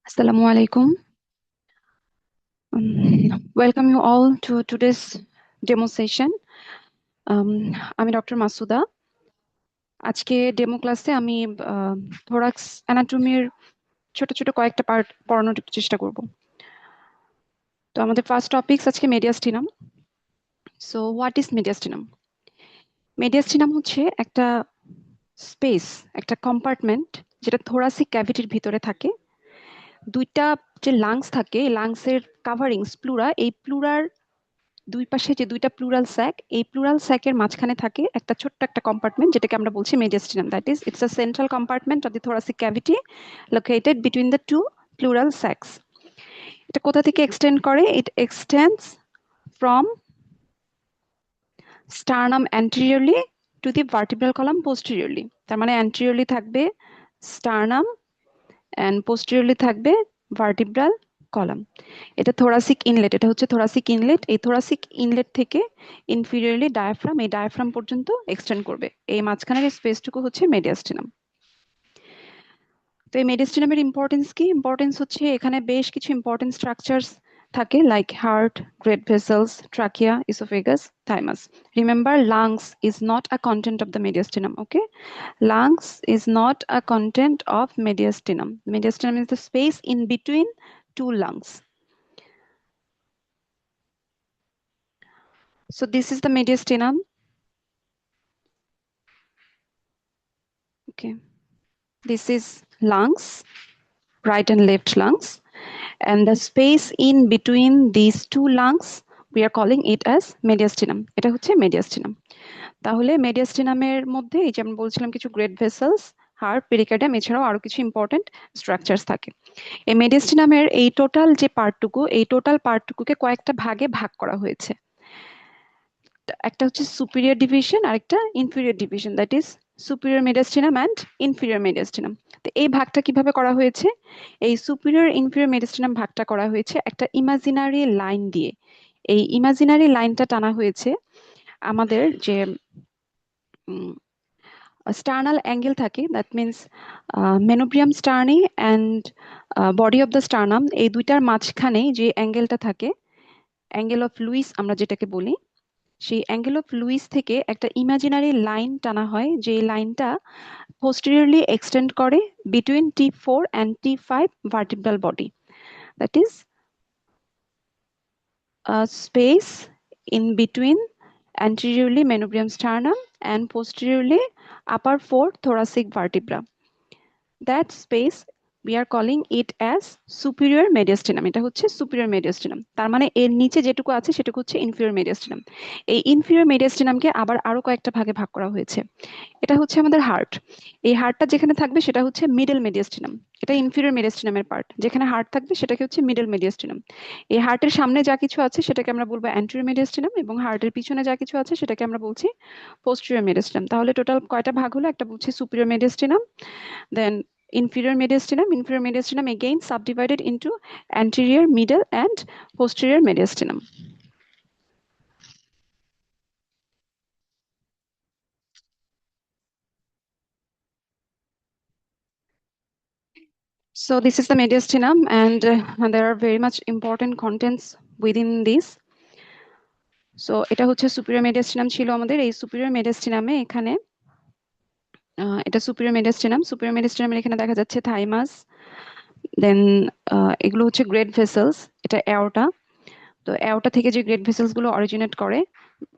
Assalamu alaikum. Welcome you all to today's demo session. আমি doctor Masuda. আজকে demo ক্লাসে আমি থোরাক্স অ্যানাটমির ছোট ছোট কয়েকটা পার্ট পড়ানোর একটু চেষ্টা করব। তো আমাদের ফার্স্ট টপিকস আজকে mediastinum. So what is mediastinum? Mediastinum হচ্ছে একটা স্পেস, একটা কম্পার্টমেন্ট যেটা থোরাসিক ক্যাভিটির ভিতরে থাকে। দুইটা যে লাংস থাকে, লাংসের কাভারিংস প্লুরা, এই প্লুরার দুই পাশে যে দুইটা প্লুরাল স্যাক, এই প্লুরাল স্যাকের মাঝখানে থাকে একটা ছোট্ট একটা কম্পার্টমেন্ট যেটাকে আমরা বলছি mediastinum. That is it's a central compartment of the thoracic cavity located between the two pleural sacs. এটা কোথা থেকে এক্সটেন্ড করে? It extends from sternum anteriorly to the vertebral column posteriorly. তার মানে অ্যান্টেরিয়রলি থাকবে স্টার্নাম অ্যান্ড পোস্টেরিয়রলি থাকবে vertebral column. এটা thoracic inlet, এটা হচ্ছে থোরাসিক ইনলেট। এই থোরাসিক ইনলেট থেকে ইনফিরিয়রলি ডায়াফ্রাম, এই ডায়াফ্রাম পর্যন্ত এক্সটেন্ড করবে। এই মাঝখানের স্পেসটুকু হচ্ছে মেডিয়াস্টিনাম। তো এই মেডিয়াস্টিনামের ইম্পর্টেন্স কি? ইম্পর্টেন্স হচ্ছে এখানে বেশ কিছু ইম্পর্টেন্ট স্ট্রাকচারস থাকে, like heart, great vessels, trachea, oesophagus, thymus. Remember, lungs is not a content of the mediastinum, okay? Lungs is not a content of mediastinum. Mediastinum is the space in between two lungs. So this is the mediastinum. Okay. This is lungs, right and left lungs. And the space in between these two lungs, we are calling it as mediastinum. এটা হচ্ছে mediastinum. তাহলে মেডিয়াস্টিনামের মধ্যে এই যে আমি বলছিলাম কিছু great vessels, heart, pericardium, এছাড়াও আরো কিছু ইম্পর্টেন্ট স্ট্রাকচারস থাকে। এই মেডিয়াস্টিনামের এই টোটাল যে পার্টটুকু, এই টোটাল পার্টটুকুকে কয়েকটা ভাগে ভাগ করা হয়েছে। একটা হচ্ছে সুপিরিয়র ডিভিশন আর একটা inferior division, that is superior mediastinum and inferior mediastinum. তো এই ভাগটা কিভাবে করা হয়েছে? এই সুপিরিয়র ইনফিরিয়র মেডিয়াস্টিনাম ভাগটা করা হয়েছে একটা ইমাজিনারি লাইন দিয়ে। এই ইমাজিনারি লাইনটা টানা হয়েছে আমাদের যে স্টার্নাল অ্যাঙ্গেল থাকে, that means manubrium sterni and body of the sternum, এই দুইটার মাঝখানে যে অ্যাঙ্গেলটা থাকে, অ্যাঙ্গেল অফ লুইস আমরা যেটাকে বলি, সেই অ্যাঙ্গেল অফ লুইস থেকে একটা ইমাজিনারি লাইন টানা হয়, যে লাইনটা পোস্টেরিয়রলি এক্সটেন্ড করে between T4 and T5 vertebral body. That is a space in between anteriorly manubrium sternum and posteriorly upper four thoracic vertebra. That space we are calling it as superior mediastinum. এটা হচ্ছে superior mediastinum। তার মানে এর নিচে যেটুকু আছে সেটুকু হচ্ছে inferior mediastinum। এই inferior mediastinumকে আবার আরো কয়েকটা ভাগে ভাগ করা হয়েছে। এটা হচ্ছে আমাদের হার্ট। এই হার্টটা যেখানে থাকবে সেটা হচ্ছে মিডল মেডিয়াস্টিনাম। এটা ইনফিরিয়র মেডিয়াস্টিনামের পার্ট। যেখানে হার্ট থাকবে সেটাকে হচ্ছে মিডল মেডিয়াস্টিনাম। এই হার্টের সামনে যা কিছু আছে সেটাকে আমরা বলবো অ্যান্টেরিয়র মেডিয়াস্টিনাম, এবং হার্টের পিছনে যা কিছু আছে সেটাকে আমরা বলছি পোস্টেরিয়র মেডিয়াস্টিনাম। তাহলে টোটাল কয়টা ভাগ হলো? একটা বলছি superior মেডিয়াস্টিনাম, then inferior mediastinum. Inferior mediastinum again subdivided into anterior, middle and posterior mediastinum. So this is the mediastinum, and there are very much important contents within this. So এটা হচ্ছে superior mediastinum ছিল আমাদের। এই superior mediastinum এ এখানে এটা superior mediastinum। superior mediastinum এর এখানে দেখা যাচ্ছে থাইমাস, দেন এগুলো হচ্ছে গ্রেট ভেসেলস, এটা aorta। তো aorta থেকে যে গ্রেট ভেসেলস গুলো অরিজিনেট করে,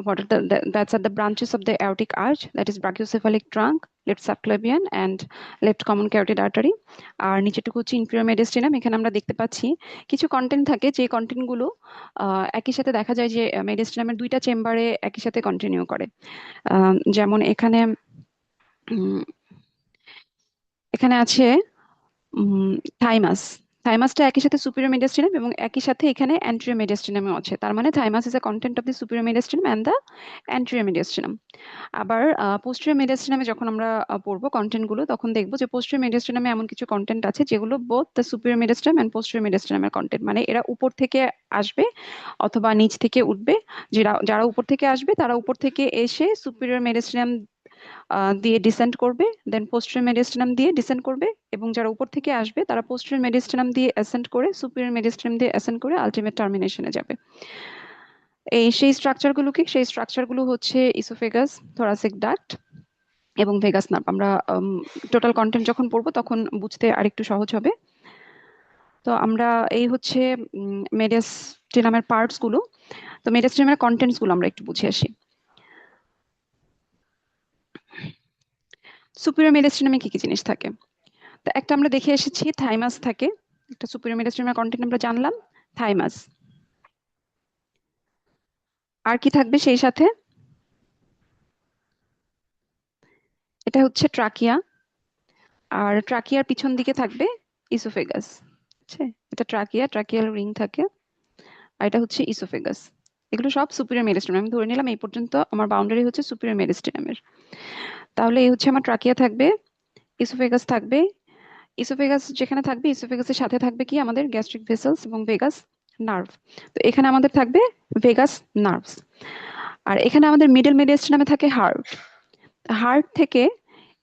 what are that's at the branches of the aortic arch, that is brachiocephalic trunk, left subclavian and left common carotid artery। আর নিচেটুকু হচ্ছে inferior mediastinum। এখানে আমরা দেখতে পাচ্ছি কিছু কন্টেন্ট থাকে, যে কন্টেন্ট গুলো একই সাথে দেখা যায় যে মেডিয়াস্টিনামের দুইটা চেম্বারে একই সাথে কন্টিনিউ করে। যেমন এখানে এখানে আছে থাইমাস। থাইমাসটা একই সাথে সুপিরিয়র মেডিয়াস্টিনাম এবং একই সাথে এখানে অ্যান্টেরিয়র মেডিয়াস্টিনামও আছে। তার মানে thymus is a content of the superior mediastinum and the anterior mediastinum. আবার পোস্টেরিয়র মেডিয়াস্টিনামে যখন আমরা পড়বো কন্টেন্ট গুলো, তখন দেখবো যে পোস্টেরিয়র মেডিয়াস্টিনামে এমন কিছু কন্টেন্ট আছে যেগুলো both the superior mediastinum and posterior মেডিয়াস্টিনামের কন্টেন্ট। মানে এরা উপর থেকে আসবে অথবা নিচ থেকে উঠবে। যারা যারা উপর থেকে আসবে তারা উপর থেকে এসে সুপিরিয়র মেডিয়াস্টিনাম দিয়ে ডিসেন্ড করবে, দেন পোস্টেরিয়র মেডিস্টিনাম দিয়ে ডিসেন্ড করবে, এবং যারা উপর থেকে আসবে তারা পোস্টেরিয়র মেডিস্টিনাম দিয়ে অ্যাসেন্ড করে সুপিরিয়র মেডিস্টিনাম দিয়ে অ্যাসেন্ড করে আলটিমেট টার্মিনেশনে যাবে। সেই স্ট্রাকচারগুলো হচ্ছে ইসোফেগাস, থোরাসিক ডাক্ট এবং ভেগাস নার্ভ। আমরা টোটাল কন্টেন্ট যখন পড়বো তখন বুঝতে আরেকটু সহজ হবে। তো আমরা এই হচ্ছে মেডিস্টিনামের পার্টস গুলো। তো মেডিস্টিনামের কন্টেন্টস গুলো আমরা একটু বুঝে আসি। সুপিরিয়র মেডিস্টিনামে কি কি জিনিস থাকে? তো একটা আমরা দেখে এসেছি, থাইমাস থাকে। একটা সুপিরিয়র মেডিস্টিনামের কন্টেন্ট আমরা জানলাম, থাইমাস। আর কি থাকবে সেই সাথে? এটা হচ্ছে ট্রাকিয়া, আর ট্রাকিয়ার পিছন দিকে থাকবে ইসোফেগাস। আচ্ছা, এটা ট্রাকিয়াল রিং থাকে, আর এটা হচ্ছে ইসোফেগাস। এগুলো সব সুপিরিয়র মেডিস্টিনাম। আমি ধরে নিলাম এই পর্যন্ত আমার বাউন্ডারি হচ্ছে সুপিরিয়র মেডিস্টিনামের। তাহলে এই হচ্ছে আমার ট্রাকিয়া থাকবে, ইসোফেগাস থাকবে। ইসোফেগাস যেখানে থাকবে, ইসোফেগাসের সাথে থাকবে কি আমাদের গ্যাস্ট্রিক ভেসেলস এবং ভেগাস নার্ভ। তো এখানে আমাদের থাকবে ভেগাস নার্ভস। আর এখানে আমাদের মিডল মেডিস্টিনামে থাকে হার্ট। হার্ট থেকে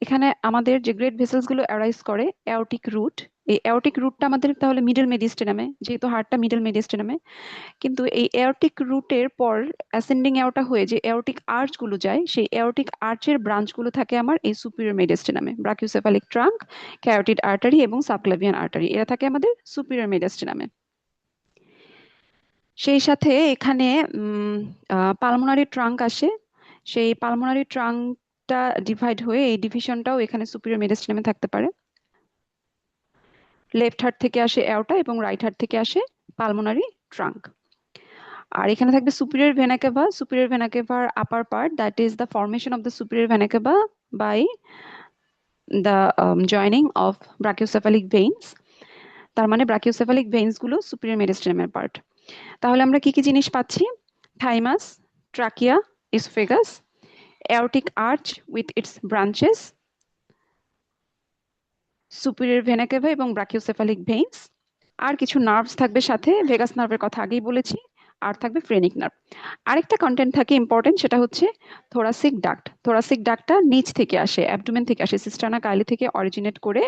এখানে আমাদের যে গ্রেট ভেসেলস গুলো অ্যারাইজ করে, অ্যাওর্টিক রুট। এই অ্যাওর্টিক রুটটা আমাদের তাহলে মিডল মেডিস্টিনামে, যেহেতু হার্টটা মিডল মেডিস্টিনামে। কিন্তু এই এয়ারটিক রুটের পর অ্যাসেন্ডিং এয়ারটা হয়ে যে এয়ারটিক আর্চ গুলো যায়, সেই এয়ারটিক আর্চের ব্রাঞ্চ গুলো থাকে আমার এই সুপিরিয়র মেডিস্টিনামে। ব্রাকিওসেফালিক ট্রাঙ্ক, ক্যারোটিড আর্টারি এবং সাবক্লাভিয়ান আর্টারি, এরা থাকে আমাদের সুপিরিয়র মেডিস্টিনামে। সেই সাথে এখানে পালমোনারি ট্রাঙ্ক আসে। সেই পালমোনারি ট্রাঙ্কটা ডিভাইড হয়ে এই ডিভিশনটাও এখানে সুপিরিয়র মেডিস্টিনামে থাকতে পারে। লেফট হার্ট থেকে আসে এওটা এবং রাইট হার্ট থেকে আসে পালমোনারি ট্রাঙ্ক। আর এখানে থাকবে superior vena cava. Superior vena কেভার upper part, that is the formation of the superior vena cava by the joining of brachiocephalic veins. তার মানে ব্রাকিওসেফালিক ভেইনস গুলো সুপিরিয়র মেডিস্টিনামের পার্ট। তাহলে আমরা কি কি জিনিস পাচ্ছি? Thymus, trachea, oesophagus, aortic arch with its branches, superior vena cava এবং ব্রাকিওসেফালিক ভেইনস। আর কিছু নার্ভস থাকবে সাথে, ভেগাস নার্ভের কথা আগেই বলেছি। আর থাকবে ফ্রেনিক নার্ভ। আরেকটা কন্টেন্ট থাকে ইম্পর্টেন্ট, সেটা হচ্ছে থোরাসিক ডাক্ট। থোরাসিক ডাক্টটা নিচ থেকে আসে, অ্যাবডোমেন থেকে আসে, সিস্টার্না কাইলি থেকে অরিজিনেট করে,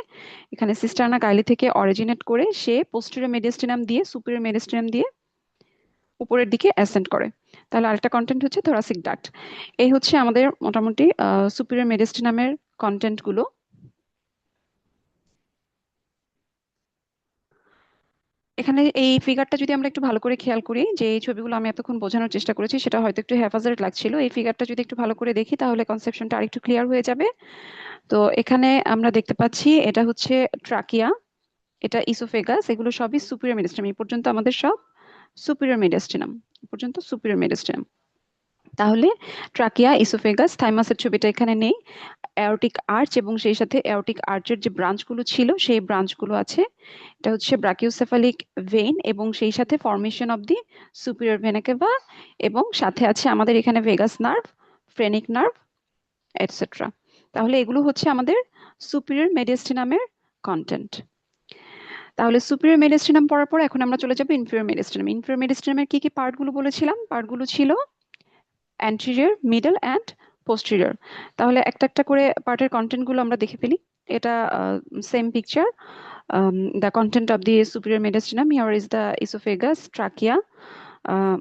এখানে সিস্টার্না কাইলি থেকে অরিজিনেট করে সে পোস্টেরিয়র মেডিস্টিনাম দিয়ে সুপিরিয়র মেডিস্টিনাম দিয়ে উপরের দিকে অ্যাসেন্ড করে। তাহলে আরেকটা কন্টেন্ট হচ্ছে থোরাসিক ডাক্ট। এই হচ্ছে আমাদের মোটামুটি সুপিরিয়র মেডিস্টিনামের কন্টেন্ট গুলো। এখানে এই ফিগারটা যদি আমরা একটু ভালো করে খেয়াল করি, যে এই ছবিগুলো আমি এতক্ষণ বোঝানোর চেষ্টা করেছি সেটা হয়তো একটু হ্যাফাজার্ড লাগছিল, এই ফিগারটা যদি একটু ভালো করে দেখি তাহলে কনসেপশনটা আরেকটু ক্লিয়ার হয়ে যাবে। তো এখানে আমরা দেখতে পাচ্ছি এটা হচ্ছে ট্রাকিয়া, এটা ইসোফেগাস, এগুলো সবই সুপিরিয়র মেডিস্টিনাম। এই পর্যন্ত আমাদের সব সুপিরিয়র মেডিস্টিনাম, এই পর্যন্ত সুপিরিয়র মেডিস্টিনাম। তাহলে ট্রাকিয়া, ইসোফেগাস, থাইমাসের ছবিটা এখানে নেই। অ্যাওর্টিক আর্চ এবং সেই সাথে অ্যাওর্টিক আর্চের যে ব্রাঞ্চগুলো ছিল সেই ব্রাঞ্চগুলো আছে। এটা হচ্ছে ব্রাকিওসেফালিক ভেইন এবং সেই সাথে formation of the superior vena cava, এবং সাথে আছে আমাদের এখানে vagus nerve, phrenic nerve, etcetera. তাহলে এগুলো হচ্ছে আমাদের সুপিরিয়র মেডিস্টিনামের কন্টেন্ট। তাহলে সুপিরিয়র মেডিস্টিনাম পড়ার পর এখন আমরা চলে যাবো ইনফিরিয়র মেডিস্টিনাম। ইনফিরিয়র মেডিস্টিনামের কি কি পার্টগুলো বলেছিলাম? পার্টগুলো ছিল অ্যান্টেরিয়র, মিডল অ্যান্ড পোস্টেরিয়র। তাহলে একটা একটা করে পার্টের কন্টেন্ট গুলো আমরা দেখে ফেলি। এটা same picture, the content of the superior mediastinum. Here is the esophagus, trachea, uh,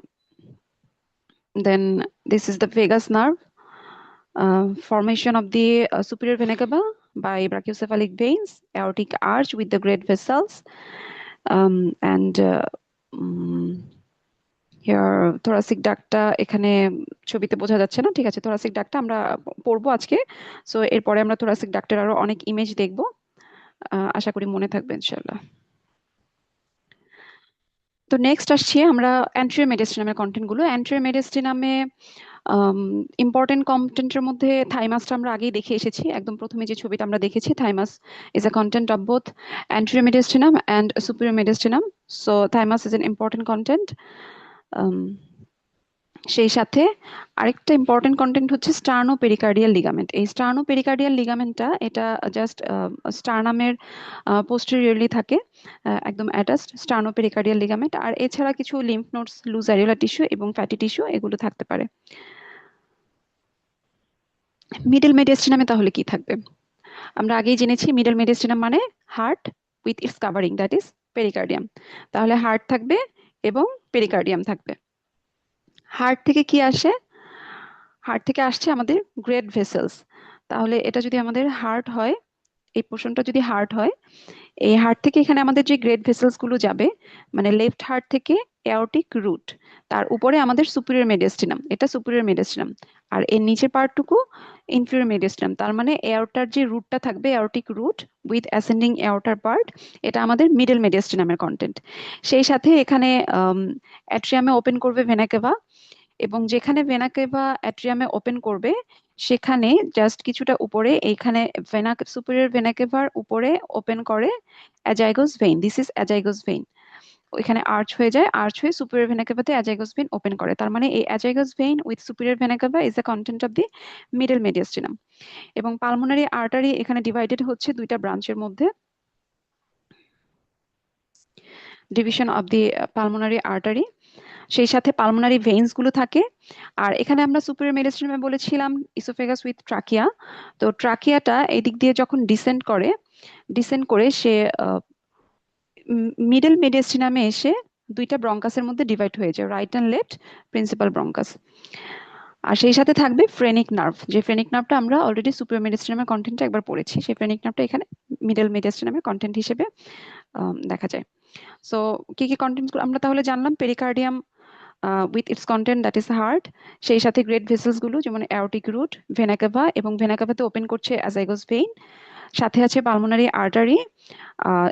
then this is the vagus nerve, formation of the superior vena cava by brachiocephalic veins, aortic arch with the great vessels, and here thoracic ductটা এখানে ছবিতে বোঝা যাচ্ছে না, ঠিক আছে। thoracic ductটা আমরা পড়বো আজকে। সো এরপরে আমরা thoracic ducটের আরো অনেক ইমেজ দেখবো, আশা করি মনে থাকবে ইনশাল্লাহ। তো নেক্সট আসছি আমরা অ্যান্টেরিয়র মেডিস্টিনামের কন্টেন্ট গুলো। অ্যান্টেরিয়র মেডিস্টিনামে ইম্পর্টেন্ট কন্টেন্টের মধ্যে থাইমাসটা আমরা আগেই দেখে এসেছি, একদম প্রথমে যে ছবিটা আমরা দেখেছি। Thymus is a content of both anterior mediastinum and superior mediastinum. So thymus is an important content. সেই সাথে আরেকটা ইম্পর্টেন্ট কন্টেন্ট হচ্ছে স্টার্নো পেরিকার্ডিয়াল লিগামেন্ট। এই স্টার্নো পেরিকার্ডিয়াল লিগামেন্টটা এটা জাস্ট স্টার্নামের পোস্টেরিয়রলি থাকে, একদম অ্যাটাচড স্টার্নো পেরিকার্ডিয়াল লিগামেন্ট। আর এছাড়া কিছু lymph nodes, loose areolar tissue এবং ফ্যাটি টিস্যু এগুলো থাকতে পারে। মিডল মেডিয়াস্টিনামে তাহলে কি থাকবে? আমরা আগেই জেনেছি মিডল মেডিয়াস্টিনাম মানে heart with its covering, that is pericardium. তাহলে হার্ট থাকবে এবং পেরিকার্ডিয়াম থাকবে। হার্ট থেকে কি আসে? হার্ট থেকে আসছে আমাদের গ্রেট ভেসেলস। তাহলে এটা যদি আমাদের হার্ট হয়, এই পোর্শনটা যদি হার্ট হয়, এই হার্ট থেকে এখানে আমাদের যে গ্রেট ভেসেলস গুলো যাবে, মানে লেফট হার্ট থেকে এওরটিক রুট, তার উপরে আমাদের সুপিরিয়র মেডিয়াস্টিনাম, এটা সুপিরিয়র মেডিয়াস্টিনাম, আর এর নিচের পার্টটুকু ইনফিরিয়র মেডিয়াস্টিনাম। তার মানে এওরটার যে রুটটা থাকবে, aortic root with ascending এওরটার part, এটা আমাদের মিডল মেডিয়াস্টিনামের কন্টেন্ট। সেই সাথে এখানে অ্যাট্রিয়ামে ওপেন করবে ভেনা কেভা, এবং যেখানে ভেনা কেভা অ্যাট্রিয়ামে ওপেন করবে সেখানে জাস্ট কিছুটা উপরে এইখানে ভেনা সুপিরিয়র ভেনা কেভার উপরে ওপেন করে azygos vein, this is azygos vein. ওইখানে আর্চ হয়ে যায়, আর্চ হয়ে সুপিরিয়র ভেনা কেভাতে অ্যাজাইগোস ভেইন ওপেন করে। তার মানে এই azygos vein with superior vena cava is the content of the middle mediastinum. এবং পালমোনারি আর্টারি এখানে ডিভাইডেড হচ্ছে দুইটা ব্রাঞ্চের মধ্যে, division of the pulmonary artery. সেই সাথে পালমোনারি ভেইনস গুলো থাকে। আর এখানে আমরা সুপিরিয়র মেডিয়াস্টিনামে বলেছিলাম ইসোফেগাস উইথ ট্রাকিয়া। তো ট্রাকিয়াটা এই দিক দিয়ে যখন ডিসেন্ড করে সে মিডল মেডিয়াস্টিনামে এসে দুইটা ব্রঙ্কাসের মধ্যে ডিভাইড হয়ে যায়, right and left principal bronchus. আর সেই সাথে থাকবে ফ্রেনিক নার্ভ, যে ফ্রেনিক নার্ভটা আমরা অলরেডি সুপিরিয়র মেডিয়াস্টিনামের কন্টেন্টে একবার পড়েছি, সেই ফ্রেনিক নার্ভটা এখানে মিডল মেডিয়াস্টিনামের কন্টেন্ট হিসেবে দেখা যায়। সো কি কি কন্টেন্ট আমরা তাহলে জানলাম? Pericardium with its content, that is heart. সেই সাথে গ্রেট ভেসেলস গুলো যেমন অ্যাওরটিক রুট, ভেনা কাভা, এবং ভেনা কাভাতে ওপেন করছে অ্যাজাইগোস ভেইন। সাথে আছে pulmonary artery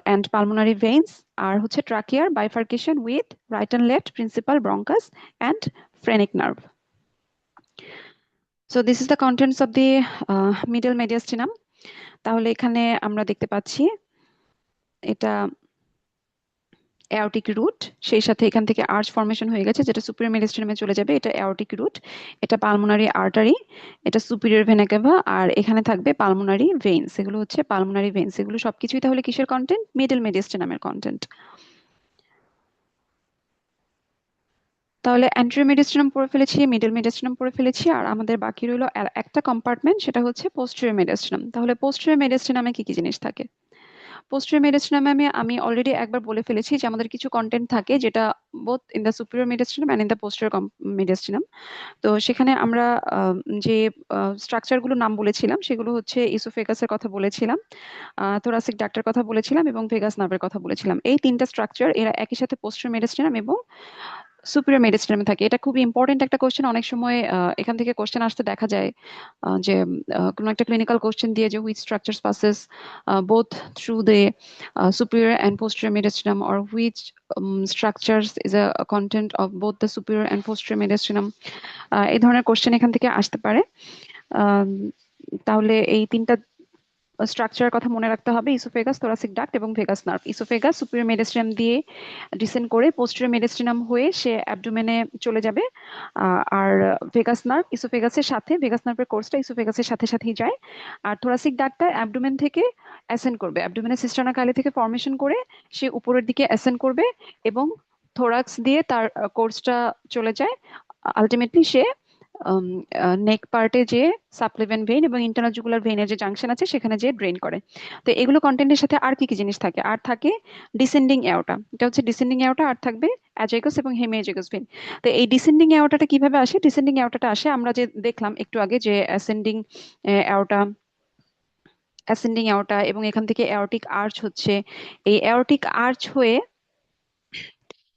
and pulmonary veins. আর হচ্ছে ট্রাকিয়ার bifurcation with right and left principal bronchus and phrenic nerve. So this is the contents of the middle mediastinum. তাহলে এখানে আমরা দেখতে পাচ্ছি এটা অ্যাওরটিক রুট, সেই সাথে এখান থেকে আর্চ ফর্মেশন হয়ে গেছে যেটা সুপিরিয়র মেডিয়াস্টিনামে চলে যাবে, এটা অ্যাওরটিক রুট। এটা পালমোনারি আর্টারি, এটা সুপিরিয়র ভেনা কেভা, আর এখানে থাকবে পালমোনারি ভেইনস, এগুলো হচ্ছে পালমোনারি ভেইনস। এগুলো সবকিছুই তাহলে কিসের কন্টেন্ট? মিডল মেডিয়াস্টিনামের কন্টেন্ট। তাহলে অ্যান্টেরিয়র মেডিয়াস্টিনাম পড়ে ফেলেছি, মিডল মেডিয়াস্টিনাম পড়ে ফেলেছি, আর আমাদের বাকি রইলো আর একটা কম্পার্টমেন্ট, সেটা হচ্ছে পোস্টেরিয়র মেডিয়াস্টিনাম। তাহলে পোস্টেরিয়র মেডিয়াস্টিনামে কি কি জিনিস থাকে? পোস্টেরিয়র মেডিয়াস্টিনামে আমি অলরেডি একবার বলে ফেলেছি যে আমাদের কিছু কন্টেন্ট থাকে যেটা both in the superior mediastinum and in the posterior mediastinum. তো সেখানে আমরা যে স্ট্রাকচার গুলো নাম বলেছিলাম সেগুলো হচ্ছে ইসোফেগাসের কথা বলেছিলাম, থোরাসিক ডাক্টের কথা বলেছিলাম, এবং ভেগাস নার্ভের কথা বলেছিলাম। এই তিনটা স্ট্রাকচার এরা একই সাথে পোস্টেরিয়র মেডিয়াস্টিনাম এবং সুপিরিয়র মেডিয়াস্টিনামে থাকে। এটা খুবই ইম্পর্টেন্ট একটা কোশ্চেন। অনেক সময় এখান থেকে কোশ্চেন আসতে দেখা যায় যে কোনো একটা ক্লিনিক্যাল কোশ্চেন দিয়ে যে which structures passes both through the superior and posterior mediastinum, or which structures is a content of both the superior and posterior mediastinum। এই ধরনের কোশ্চেন এখান থেকে আসতে পারে। আম, তাহলে এই তিনটা স্ট্রাকচারের কথা মনে রাখতে হবে: ইসোফেগাস, থোরাসিক ডাক্ট এবং ভেগাস নার্ভ। ইসোফেগাস সুপিরিয়র মেডিয়াস্টিনাম দিয়ে ডিসেন্ড করে পোস্টেরিয়র মেডিয়াস্টিনাম হয়ে সে অ্যাবডোমেনে চলে যাবে। আর ভেগাস নার্ভ ইসোফেগাসের সাথে, ভেগাস নার্ভের কোর্সটা ইসোফেগাসের সাথে সাথেই যায়। আর থোরাসিক ডাক্টটা অ্যাবডোমেন থেকে অ্যাসেন্ড করবে, অ্যাবডোমেনের সিস্টার্না কাইলি থেকে ফর্মেশন করে সে উপরের দিকে অ্যাসেন্ড করবে, এবং থোরাক্স দিয়ে তার কোর্সটা চলে যায়। আলটিমেটলি সে নেক পার্টে যে সাবক্লেভিয়ান ভেইন এবং ইন্টারনাল জুগুলার ভেইনের যে জাংশন আছে সেখানে যে ড্রেন করে। তো এগুলো কন্টেন্টের সাথে আর কি কি জিনিস থাকে? আর থাকে ডিসেন্ডিং এওটা, এটা হচ্ছে ডিসেন্ডিং এওটা। আর থাকবে অ্যাজাইগাস এবং হেমিয়াজাইগাস ভেইন। তো এই ডিসেন্ডিং এওটাটা কিভাবে আসে? ডিসেন্ডিং এওটাটা আসে আমরা যে দেখলাম একটু আগে, যে অ্যাসেন্ডিং এওটা, অ্যাসেন্ডিং এওটা, এবং এখান থেকে এওরটিক আর্চ হচ্ছে। এই এওরটিক আর্চ হয়ে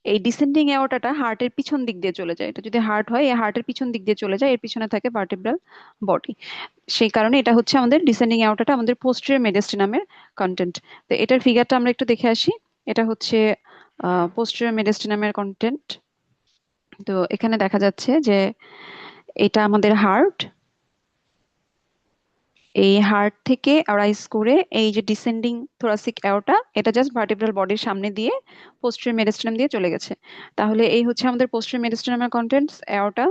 এই ডিসেন্ডিং এওর্টাটা হার্টের পিছন দিক দিয়ে চলে যায়। এটা যদি হার্ট হয়, এই হার্টের পিছন দিক দিয়ে চলে যায়, এর পিছনে থাকে ভার্টেব্রাল বডি। সেই কারণে এটা হচ্ছে আমাদের ডিসেন্ডিং এওর্টাটা আমাদের পোস্টেরিয়র মেডিয়াস্টিনামের কন্টেন্ট। তো এটার ফিগারটা আমরা একটু দেখে আসি। এটা হচ্ছে পোস্টেরিয়র মেডিয়াস্টিনামের কন্টেন্ট। তো এখানে দেখা যাচ্ছে যে এটা আমাদের হার্ট, এই হার্ট থেকে অ্যারাইজ করে এই যে ডিসেন্ডিং থোরাসিক এওটা, এটা জাস্ট ভার্টিব্রাল বডির সামনে দিয়ে পোস্টেরিয়র মেডিয়াস্টিনাম দিয়ে চলে গেছে। তাহলে এই হচ্ছে আমাদের পোস্টেরিয়র মেডিয়াস্টিনামের কন্টেন্টস: এওটা,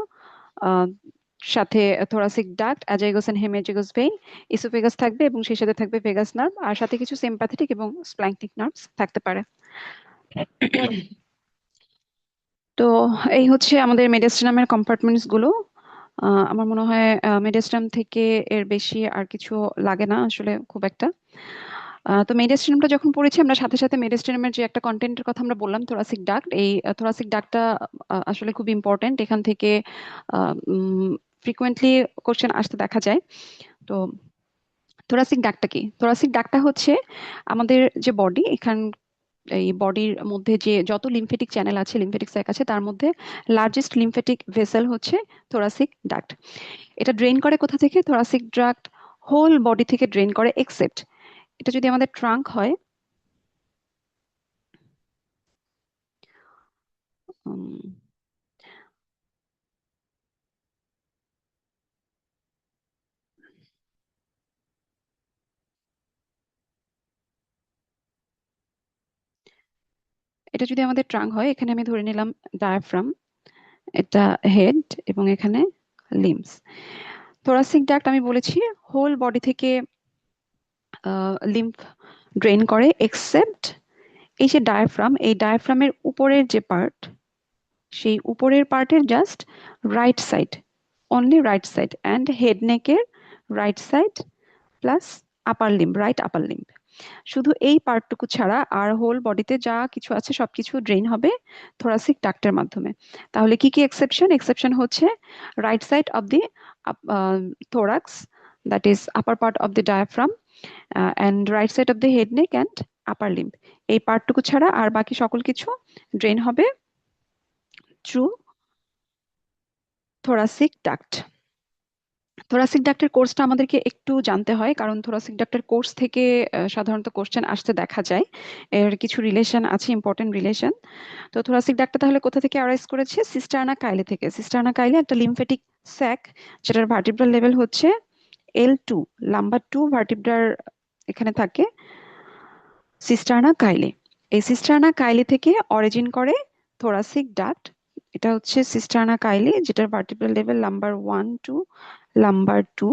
সাথে thoracic duct, azygos and hemiazygos vein, oesophagus থাকবে, এবং সেই সাথে থাকবে ভেগাস নার্ভ, আর সাথে কিছু সিম্প্যাথেটিক এবং স্প্ল্যাঙ্কটিক নার্ভস থাকতে পারে। তো এই হচ্ছে আমাদের মেডিয়াস্টিনামের কম্পার্টমেন্টস গুলো। আমার মনে হয় মেডিস্টাম থেকে এর বেশি আর কিছু লাগে না আসলে খুব একটা। তো মেডিস্টামটা যখন পড়েছি আমরা সাথে সাথে মেডিস্টামের যে একটা কন্টেন্টের কথা আমরা বললাম থোরাসিক ডাক্ট, এই থোরাসিক ডাক্টটা আসলে খুব ইম্পর্টেন্ট। এখান থেকে ফ্রিকোয়েন্টলি কোশ্চেন আসতে দেখা যায়। তো থোরাসিক ডাক্টটা কি? থোরাসিক ডাক্টটা হচ্ছে আমাদের যে বডি, এই বডির মধ্যে যে যত লিম্ফেটিক চ্যানেল আছে, লিম্ফেটিক স্যাক আছে, তার মধ্যে লার্জেস্ট লিম্ফেটিক ভেসেল হচ্ছে থোরাসিক ডাক্ট। এটা ড্রেন করে কোথা থেকে? থোরাসিক ডাক্ট হোল বডি থেকে ড্রেন করে, এক্সেপ্ট এটা যদি আমাদের ট্রাঙ্ক হয়। উম, এটা যদি আমাদের ট্রাঙ্ক হয়, এখানে আমি ধরে নিলাম ডায়াফ্রাম, এটা হেড, এবং এখানে লিম্বস। থোরাসিক ডাক্ট আমি বলেছি হোল বডি থেকে লিম্ফ ড্রেন করে, এক্সেপ্ট এই যে ডায়াফ্রাম, এই ডায়াফ্রামের উপরের যে পার্ট, সেই উপরের পার্টের just right side, only right side, and head নেকের রাইট সাইড প্লাস আপার লিম্ব, রাইট আপার লিম্ব। শুধু এই পার্টটুকু ছাড়া আর হোল বডিতে যা কিছু আছে সবকিছু ড্রেন হবে থোরাসিক ডাক্টের মাধ্যমে। তাহলে কি কি এক্সেপশন? এক্সেপশন হচ্ছে right side of the thorax, that is upper part of the diaphragm, and right side of the head neck and upper limb। এই পার্টটুকু ছাড়া আর বাকি সকল কিছু ড্রেন হবে থ্রু thoracic duct। থোরাসিক ডাক্টের কোর্সটা আমাদেরকে একটু জানতে হয়, কারণ থোরাসিক ডাক্টের কোর্স থেকে সাধারণত কোশ্চেন আসতে দেখা যায়। এর কিছু রিলেশন আছে, ইম্পর্টেন্ট রিলেশন। তো থোরাসিক ডাক্টটা তাহলে কোথা থেকে অ্যারাইজ করেছে? সিস্টার্না কাইলে থেকে। সিস্টার্না কাইলে একটা লিম্ফেটিক স্যাক, যেটার ভার্টিব্রাল লেভেল হচ্ছে L2, লাম্বার 2 ভার্টিব্রার এখানে থাকে সিস্টার্না কাইলে। এই সিস্টার্না কাইলে থেকে অরিজিন করে থোরাসিক ডাক্ট। এটা হচ্ছে সিস্টার্না কাইলে, যেটার ভার্টিব্রাল লেভেল লাম্বার 2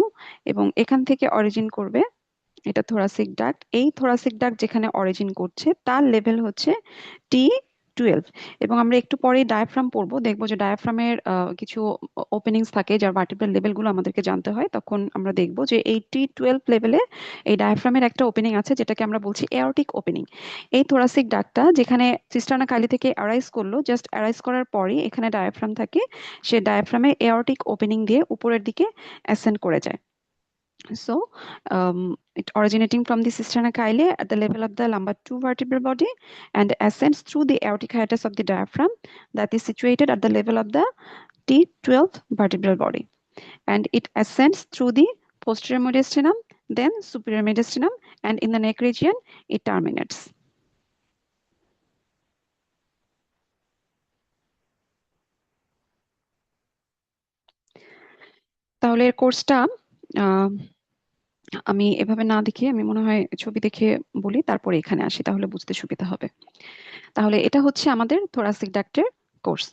এবং এখান থেকে অরিজিন করবে এটা থোরাসিক ডাক্ট। এই থোরাসিক ডাক্ট যেখানে অরিজিন করছে তার লেভেল হচ্ছে T12। এবং আমরা একটু পরে ডায়াফ্রাম পড়বো, দেখবো যে ডায়াফ্রামের কিছু ওপেনিংস থাকে যার ভার্টিব্রাল লেভেলগুলো আমাদেরকে জানতে হয়। তখন আমরা দেখবো যে এই T12 লেভেলে এই ডায়াফ্রামের একটা ওপেনিং আছে যেটাকে আমরা বলছি এয়ারটিক ওপেনিং। এই থোরাসিক ডাক্টটা যেখানে সিস্টার্না কাইলি থেকে অ্যারাইজ করলো, জাস্ট অ্যারাইজ করার পরই এখানে ডায়াফ্রাম থাকে, সে ডায়াফ্রামে এয়ারটিক ওপেনিং দিয়ে উপরের দিকে অ্যাসেন্ড করে যায়। So, it originating from the cisterna chyli at the level of the lumbar 2 vertebral body and ascends through the aortic hiatus of the diaphragm that is situated at the level of the T12 vertebral body. And it ascends through the posterior mediastinum, then superior mediastinum, and in the neck region, it terminates. তাহলে এর কোর্সটা আমি এভাবে না দেখে, আমি মনে হয় ছবি দেখে বলি, তারপরে এখানে আসি, তাহলে বুঝতে সুবিধা হবে। তাহলে এটা হচ্ছে আমাদের থোরাসিক ডাক্টের কোর্স।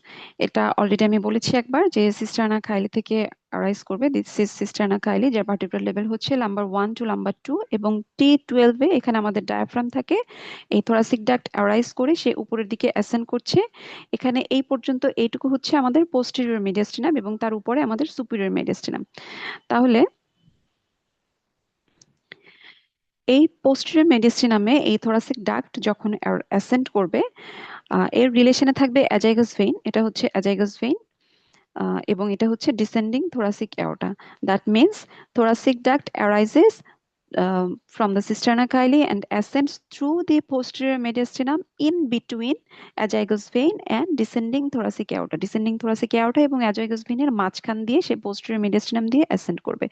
এটা অলরেডি আমি বলেছি একবার যে সিস্টার্না কাইলি থেকে অ্যারাইজ করবে। দিস ইজ সিস্টার্না কাইলি, যার ভার্টিব্রাল লেভেল হচ্ছে লাম্বার 1 টু লাম্বার 2 এবং T12 এখানে আমাদের ডায়াফ্রাম থাকে। এই থোরাসিক ডাক্ট অ্যারাইজ করে সে উপরের দিকে অ্যাসেন্ড করছে। এখানে এই পর্যন্ত এইটুকু হচ্ছে আমাদের পোস্টেরিয়র মেডিয়াস্টিনাম এবং তার উপরে আমাদের সুপিরিয়র মেডিয়াস্টিনাম। তাহলে এই পোস্টেরিয়র মেডিয়াস্টিনামে এই থোরাসিক ডাক্ট যখন অ্যাসেন্ড করবে, এর রিলেশনে থাকবে অ্যাজাইগাস ভেইন, এটা হচ্ছে অ্যাজাইগাস ভেইন, এবং এটা হচ্ছে descending thoracic aorta. That means thoracic duct arises from the cisterna chyli and ascends through the posterior mediastinum in between azygus vein and descending thoracic aorta. Descending thoracic aorta এবং azygus vein এর মাঝখান দিয়ে সে posterior mediastinum দিয়ে ascend করবে।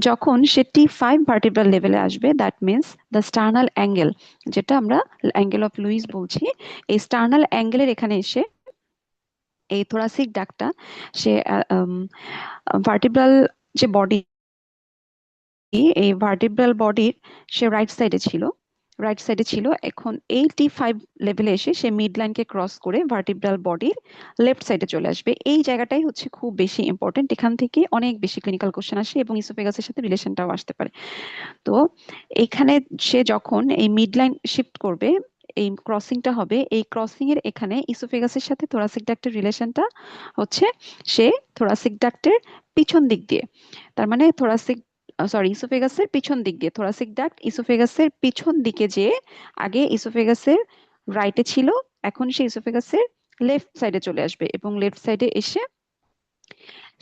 যখন সে T5 vertebral লেভেলে আসবে, that means the sternal angle, যেটা আমরা অ্যাঙ্গেল অফ লুইস বলছি, এই স্টার্নাল অ্যাঙ্গেলের এখানে এসে এই থোরাসিক ডাক্টটা সে ভার্টিব্রাল যে বডি, এই ভার্টিব্রাল বডির সে রাইট সাইডে ছিল, এখন এই T5 লেভেলে এসে সে মিড লাইনকে ক্রস করে ভার্টিব্রাল বডির লেফট সাইডে চলে আসবে। এই জায়গাটাই হচ্ছে খুব বেশি ইম্পর্টেন্ট, এখান থেকে অনেক বেশি ক্লিনিক্যাল কোশ্চেন আসে এবং ইসোফেগাসের সাথে রিলেশনটাও আসতে পারে। তো এখানে সে যখন এই মিড লাইন শিফট করবে, এই ক্রসিংটা হবে, এই ক্রসিং এর এখানে ইসোফেগাসের সাথে থোরাসিক ডাক্টের রিলেশনটা হচ্ছে সে থোরাসিক ডাক্টের পিছন দিক দিয়ে, তার মানে ইসোফেগাসের পিছন দিক দিয়ে থোরাসিক ডাক্ট ইসোফেগাসের পিছন দিকে, যে আগে ইসোফেগাসের রাইটে ছিল, এখন সে ইসোফেগাসের লেফট সাইডে চলে আসবে এবং লেফট সাইডে এসে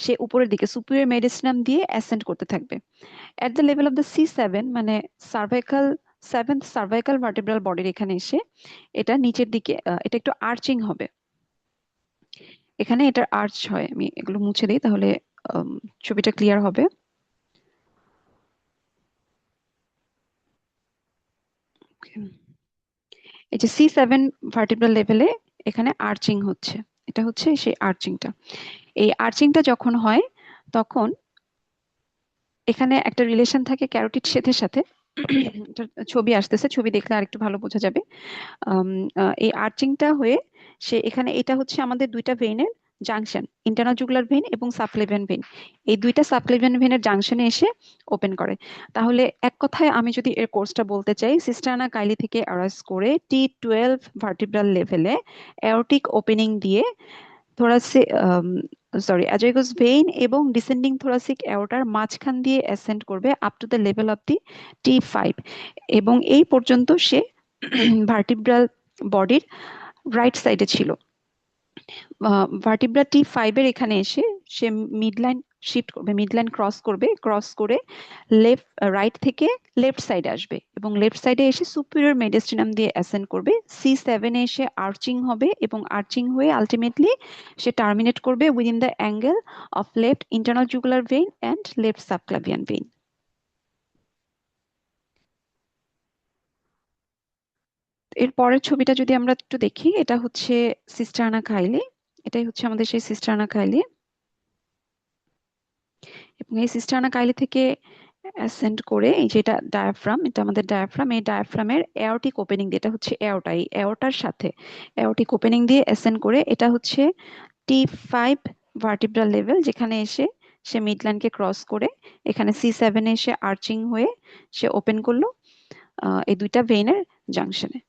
সে উপরের দিকে সুপিরিয়র মেডিসিনাম দিয়ে অ্যাসেন্ড করতে থাকবে। At the level of the C7, মানে সার্ভাইকাল, সেভেন্থ সার্ভাইকাল ভার্টেব্রাল বডির এখানে এসে এটা নিচের দিকে এটা একটু আর্চিং হবে, এখানে এটার আর্চ হয়। আমি এগুলো মুছে দিই, তাহলে ছবিটা ক্লিয়ার হবে। Okay. এই যে C7 ভার্টিব্রাল লেভেলে এখানে আর্চিং হচ্ছে, এটা হচ্ছে সেই আর্চিংটা। এই আর্চিংটা যখন হয় তখন এখানে একটা রিলেশন থাকে ক্যারোটিড শেথের সাথে। এটা ছবি আসতেছে, ছবি দেখলে আরেকটু ভালো বোঝা যাবে। এই আর্চিংটা হয়ে সে এখানে, এটা হচ্ছে আমাদের দুইটা ভেইনের জাংশন, ইন্টারনাল জুগুলার ভেইন এবং সাবক্লেভিয়ান ভেইন। এই দুইটা সাবক্লেভিয়ান ভেইনের জাংশনে এসে ওপেন করে। তাহলে এক কথায় আমি যদি এর কোর্সটা বলতে চাই, সিস্টারনা কাইলি থেকে অ্যারাইজ করে T12 ভার্টিব্রাল লেভেলে এওরটিক ওপেনিং দিয়ে থোরাসিক অ্যাজাইগাস ভেইন এবং ডিসেন্ডিং থোরাসিক এওরটার মাঝখান দিয়ে অ্যাসেন্ড করবে up to the level of the T5, এবং এই পর্যন্ত সে ভার্টিব্রাল বডির রাইট সাইডে ছিল। ভার্টিব্রা T5 এর এখানে এসে সে মিড লাইন শিফট করবে, মিড লাইন ক্রস করবে, ক্রস করে রাইট থেকে লেফট সাইডে আসবে এবং লেফট সাইডে এসে সুপিরিয়র মেডিস্টিনাম দিয়ে অ্যাসেন্ড করবে। C7 এ এসে আর্চিং হবে এবং আর্চিং হয়ে আলটিমেটলি সে টার্মিনেট করবে within the angle of left internal jugular vein and left subclavian vein. এর পরের ছবিটা যদি আমরা একটু দেখি, এটা হচ্ছে সিস্টারনা কাইলি, এটাই হচ্ছে আমাদের সেই সিস্টারনা কাইলি। এবং এই সিস্টারনা কাইলি থেকে অ্যাসেন্ড করে এই যেটা ডায়াফ্রাম, এটা আমাদের ডায়াফ্রাম, এই ডায়াফ্রামের এওরটিক ওপেনিং দিয়ে, এটা হচ্ছে এওরটা, এই এওরটার সাথে এওরটিক ওপেনিং দিয়ে অ্যাসেন্ড করে এটা হচ্ছে T5 ভার্টিব্রাল লেভেল, যেখানে এসে সে মিডল্যান্ডকে ক্রস করে এখানে C7 এ এসে আর্চিং হয়ে সে ওপেন করলো এই দুইটা ভেইনের জাংশনে।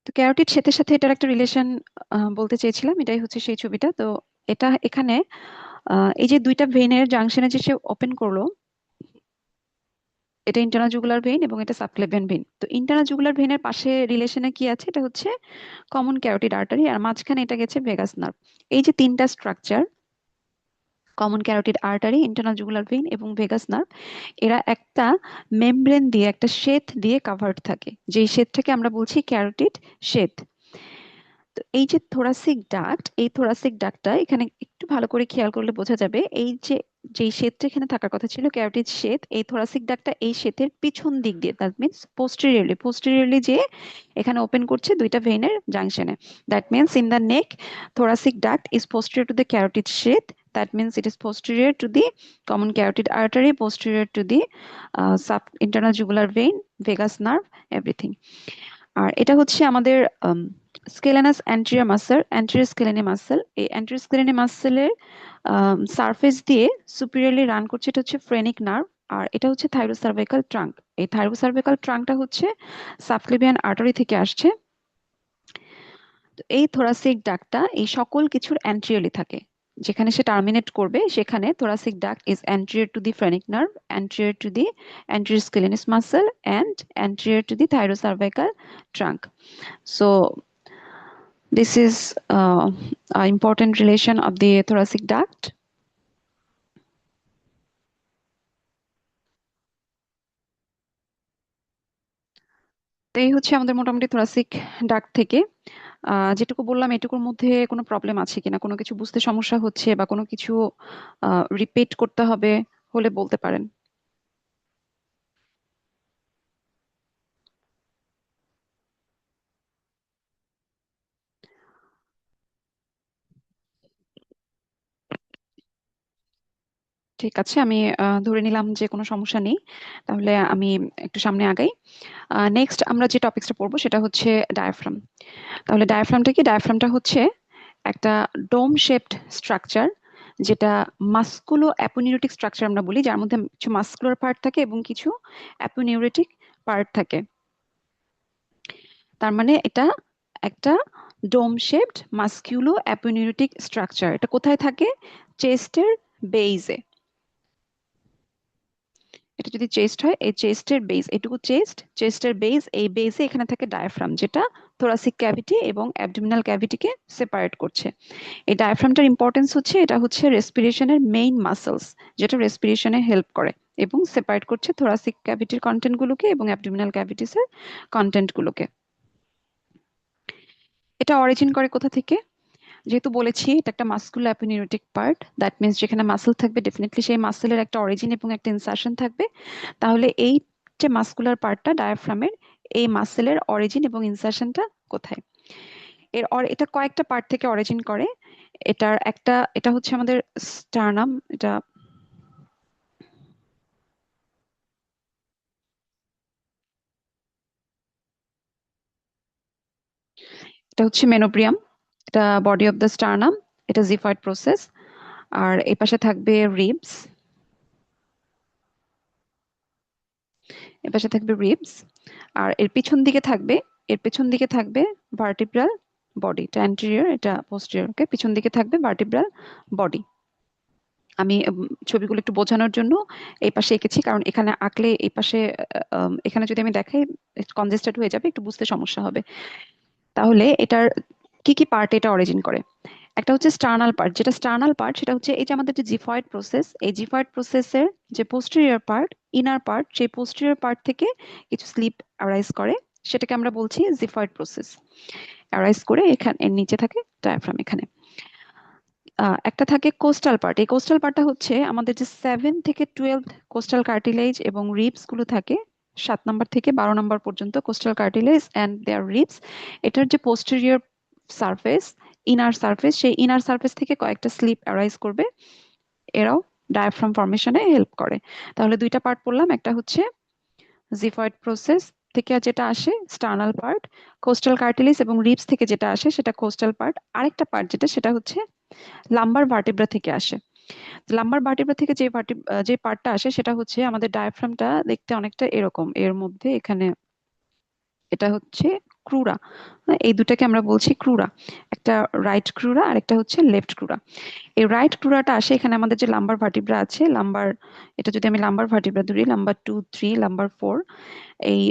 তো ক্যারোটিড শ্বেতের সাথে এটার একটা রিলেশন বলতে চেয়েছিলাম, এটাই হচ্ছে সেই ছবিটা। তো এটা এখানে এই যে দুইটা ভেইনের জাংশনে যে সে ওপেন করলো, এটা ইন্টারনাল জুগুলার ভেইন এবং এটা সাবক্লেভিয়ান ভেইন। তো ইন্টারনাল জুগুলার ভেইনের পাশে রিলেশনে কি আছে, এটা হচ্ছে কমন ক্যারোটিড আর্টারি, আর মাঝখানে এটা গেছে ভেগাস নার্ভ। এই যে তিনটা structure, common carotid artery, internal jugular vein এবং ভেগাস নার্ভ, এরা একটা মেমব্রেন দিয়ে, একটা শেথ দিয়ে কাভার্ড থাকে, যেই শেথটাকে আমরা বলছি ক্যারোটিড শেথ। তো এই যে থোরাসিক ডাক্ট, এই থোরাসিক ডাক্টটা এখানে একটু ভালো করে খেয়াল করলে বোঝা যাবে, এই যে যেই শ্বেতটা এখানে থাকার কথা ছিল ক্যারোটিড শ্বেত, এই থোরাসিক ডাক্টটা এই শ্বেতের পিছন দিক দিয়ে, দ্যাট মিনস পোস্টেরিয়রলি যে এখানে ওপেন করছে দুইটা ভেইনের জাংশনে। That means in the neck thoracic duct is posterior to the carotid sheath, that means it is posterior to the common carotid artery, posterior to the sub internal jugular vein, vagus nerve, everything. আর এটা হচ্ছে আমাদের স্কেলেনাস anterior muscle, anterior স্কেলেনি muscle. এই anterior স্কেলেনি মাসলের surface দিয়ে সুপিরিয়রলি run করছে, এটা হচ্ছে phrenic nerve. আর এটা হচ্ছে থাইরোসার্ভাইকাল ট্রাঙ্ক, এই থাইরোসার্ভাইকাল ট্রাঙ্কটা হচ্ছে সাবক্লেভিয়ান আর্টারি থেকে আসছে। তো এই থোরাসিক ডাক্টটা এই সকল কিছুর অ্যান্টেরিয়রলি থাকে, যেখানে সে টার্মিনেট করবে সেখানে thoracic duct is anterior to the phrenic nerve, anterior to the anterior scalenus muscle and anterior to the thyrocervical trunk. So this is an important relation of the thoracic duct. তো এই হচ্ছে আমাদের মোটামুটি thoracic duct থেকে যেটুকু বললাম এটুকুর মধ্যে কোনো প্রবলেম আছে কিনা, কোনো কিছু বুঝতে সমস্যা হচ্ছে বা কোনো কিছু রিপিট করতে হবে হলে বলতে পারেন। ঠিক আছে, আমি ধরে নিলাম যে কোনো সমস্যা নেই, তাহলে আমি একটু সামনে আগাই। নেক্সট আমরা যে টপিকসটা পড়বো সেটা হচ্ছে ডায়াফ্রাম। তাহলে ডায়াফ্রামটা কি? ডায়াফ্রামটা হচ্ছে একটা ডোম শেপড স্ট্রাকচার, যেটা মাস্কুলো অ্যাপোনিউরেটিক স্ট্রাকচার আমরা বলি, যার মধ্যে কিছু মাস্কুলার পার্ট থাকে এবং কিছু অ্যাপোনিউরেটিক পার্ট থাকে। তার মানে এটা একটা ডোম শেপড মাস্কুলো অ্যাপোনিউরেটিক স্ট্রাকচার। এটা কোথায় থাকে? চেস্টের বেইজে। এটা যদি চেস্ট হয়, এই চেস্টের বেস, এটুকু চেস্টের বেস, এই বেসে এখানে থাকে ডায়াফ্রাম, যেটা থোরাসিক ক্যাভিটি এবং অ্যাবডোমিনাল ক্যাভিটিকে সেপারেট করছে। এই ডায়াফ্রামটার ইম্পর্টেন্স হচ্ছে এটা হচ্ছে রেসপিরেশনের মেইন মাসলস, যেটা রেসপিরেশনে হেল্প করে এবং সেপারেট করছে থোরাসিক ক্যাভিটির কন্টেন্ট গুলোকে এবং অ্যাবডোমিনাল ক্যাভিটিসের কন্টেন্ট গুলোকে। এটা অরিজিন করে কোথা থেকে? যেহেতু বলেছি এটা একটা মাস্কুলার অ্যাপোনিউরেটিক পার্ট, দ্যাট মিন্স যেখানে মাসল থাকবে ডেফিনেটলি সেই মাসেলের একটা অরিজিন এবং একটা ইনসারশন থাকবে। তাহলে এই যে মাস্কুলার পার্টটা ডায়াফ্রামের, এই মাসেলের অরিজিন এবং ইনসারশনটা কোথায়? এটা কয়েকটা পার্ট থেকে অরিজিন করে। এটা হচ্ছে আমাদের স্টার্নাম। এটা হচ্ছে মেনোব্রিয়াম, এটা বডি অফ দ্য স্টার্নাম, এটা জিফয়েড প্রসেস। আর এই পাশে থাকবে রিবস, এর পাশে থাকবে রিবস। আর এর পেছন দিকে থাকবে ভার্টিব্রাল বডি। এটা অ্যান্টেরিয়র, এটা পোস্টেরিয়র। ওকে, পিছন দিকে থাকবে ভার্টিব্রাল বডি। আমি ছবিগুলো একটু বোঝানোর জন্য এই পাশে এঁকেছি, কারণ এখানে আঁকলে এই পাশে এখানে যদি আমি দেখাই কনজেস্টেড হয়ে যাবে, একটু বুঝতে সমস্যা হবে। তাহলে এটার কি কি পার্ট এটা অরিজিন করে? একটা হচ্ছে স্টার্নাল পার্ট। যেটা স্টার্নাল পার্ট সেটা হচ্ছে এই যে আমাদের যে জিফয়েড প্রসেস, এই জিফয়েড প্রসেসের যে পোস্টেরিয়র পার্ট, ইনার পার্ট, সেই পোস্টেরিয়র পার্ট থেকে কিছু স্লিপ অ্যারাইজ করে, সেটাকে আমরা বলছি জিফয়েড প্রসেস। অ্যারাইজ করে এখানে এর নিচে থাকে ডায়াফ্রাম। এখানে একটা থাকে কোস্টাল পার্ট। এই কোস্টাল পার্টটা হচ্ছে আমাদের যে 7 থেকে 12 কোস্টাল কার্টিলেজ এবং রিবস গুলো থাকে, 7 নম্বর থেকে 12 নম্বর পর্যন্ত costal cartilage and their ribs. এটার যে পোস্টেরিয়র সারফেস, ইনার সারফেস, সেই ইনার সারফেস থেকে কয়েকটা স্লিপ অ্যারাইজ করবে। এরাও ডায়াফ্রাম ফর্মেশনে হেল্প করে। তাহলে দুইটা পার্ট পড়লাম, একটা হচ্ছে জিফয়েড প্রসেস থেকে যেটা আসে স্টার্নাল পার্ট, কোস্টাল কার্টিলেজ এবং রিবস থেকে যেটা আসে সেটা কোস্টাল পার্ট। আরেকটা পার্ট যেটা, সেটা হচ্ছে লাম্বার ভার্টিব্রা থেকে আসে। লাম্বার ভার্টিব্রা থেকে যে পার্টটা আসে সেটা হচ্ছে আমাদের ডায়াফ্রামটা দেখতে অনেকটা এরকম। এর মধ্যে এখানে এটা হচ্ছে ক্রুরা। এই দুটাকে আমরা বলছি ক্রুরা। একটা রাইট ক্রুরা আর একটা হচ্ছে লেফট ক্রুরা। এই রাইট ক্রুরাটা আসে এখানে আমাদের যে লাম্বার ভার্টিব্রা আছে, এটা যদি আমি লাম্বার ভার্টিব্রা ধরি, লাম্বার 2, 3, লাম্বার 4, এই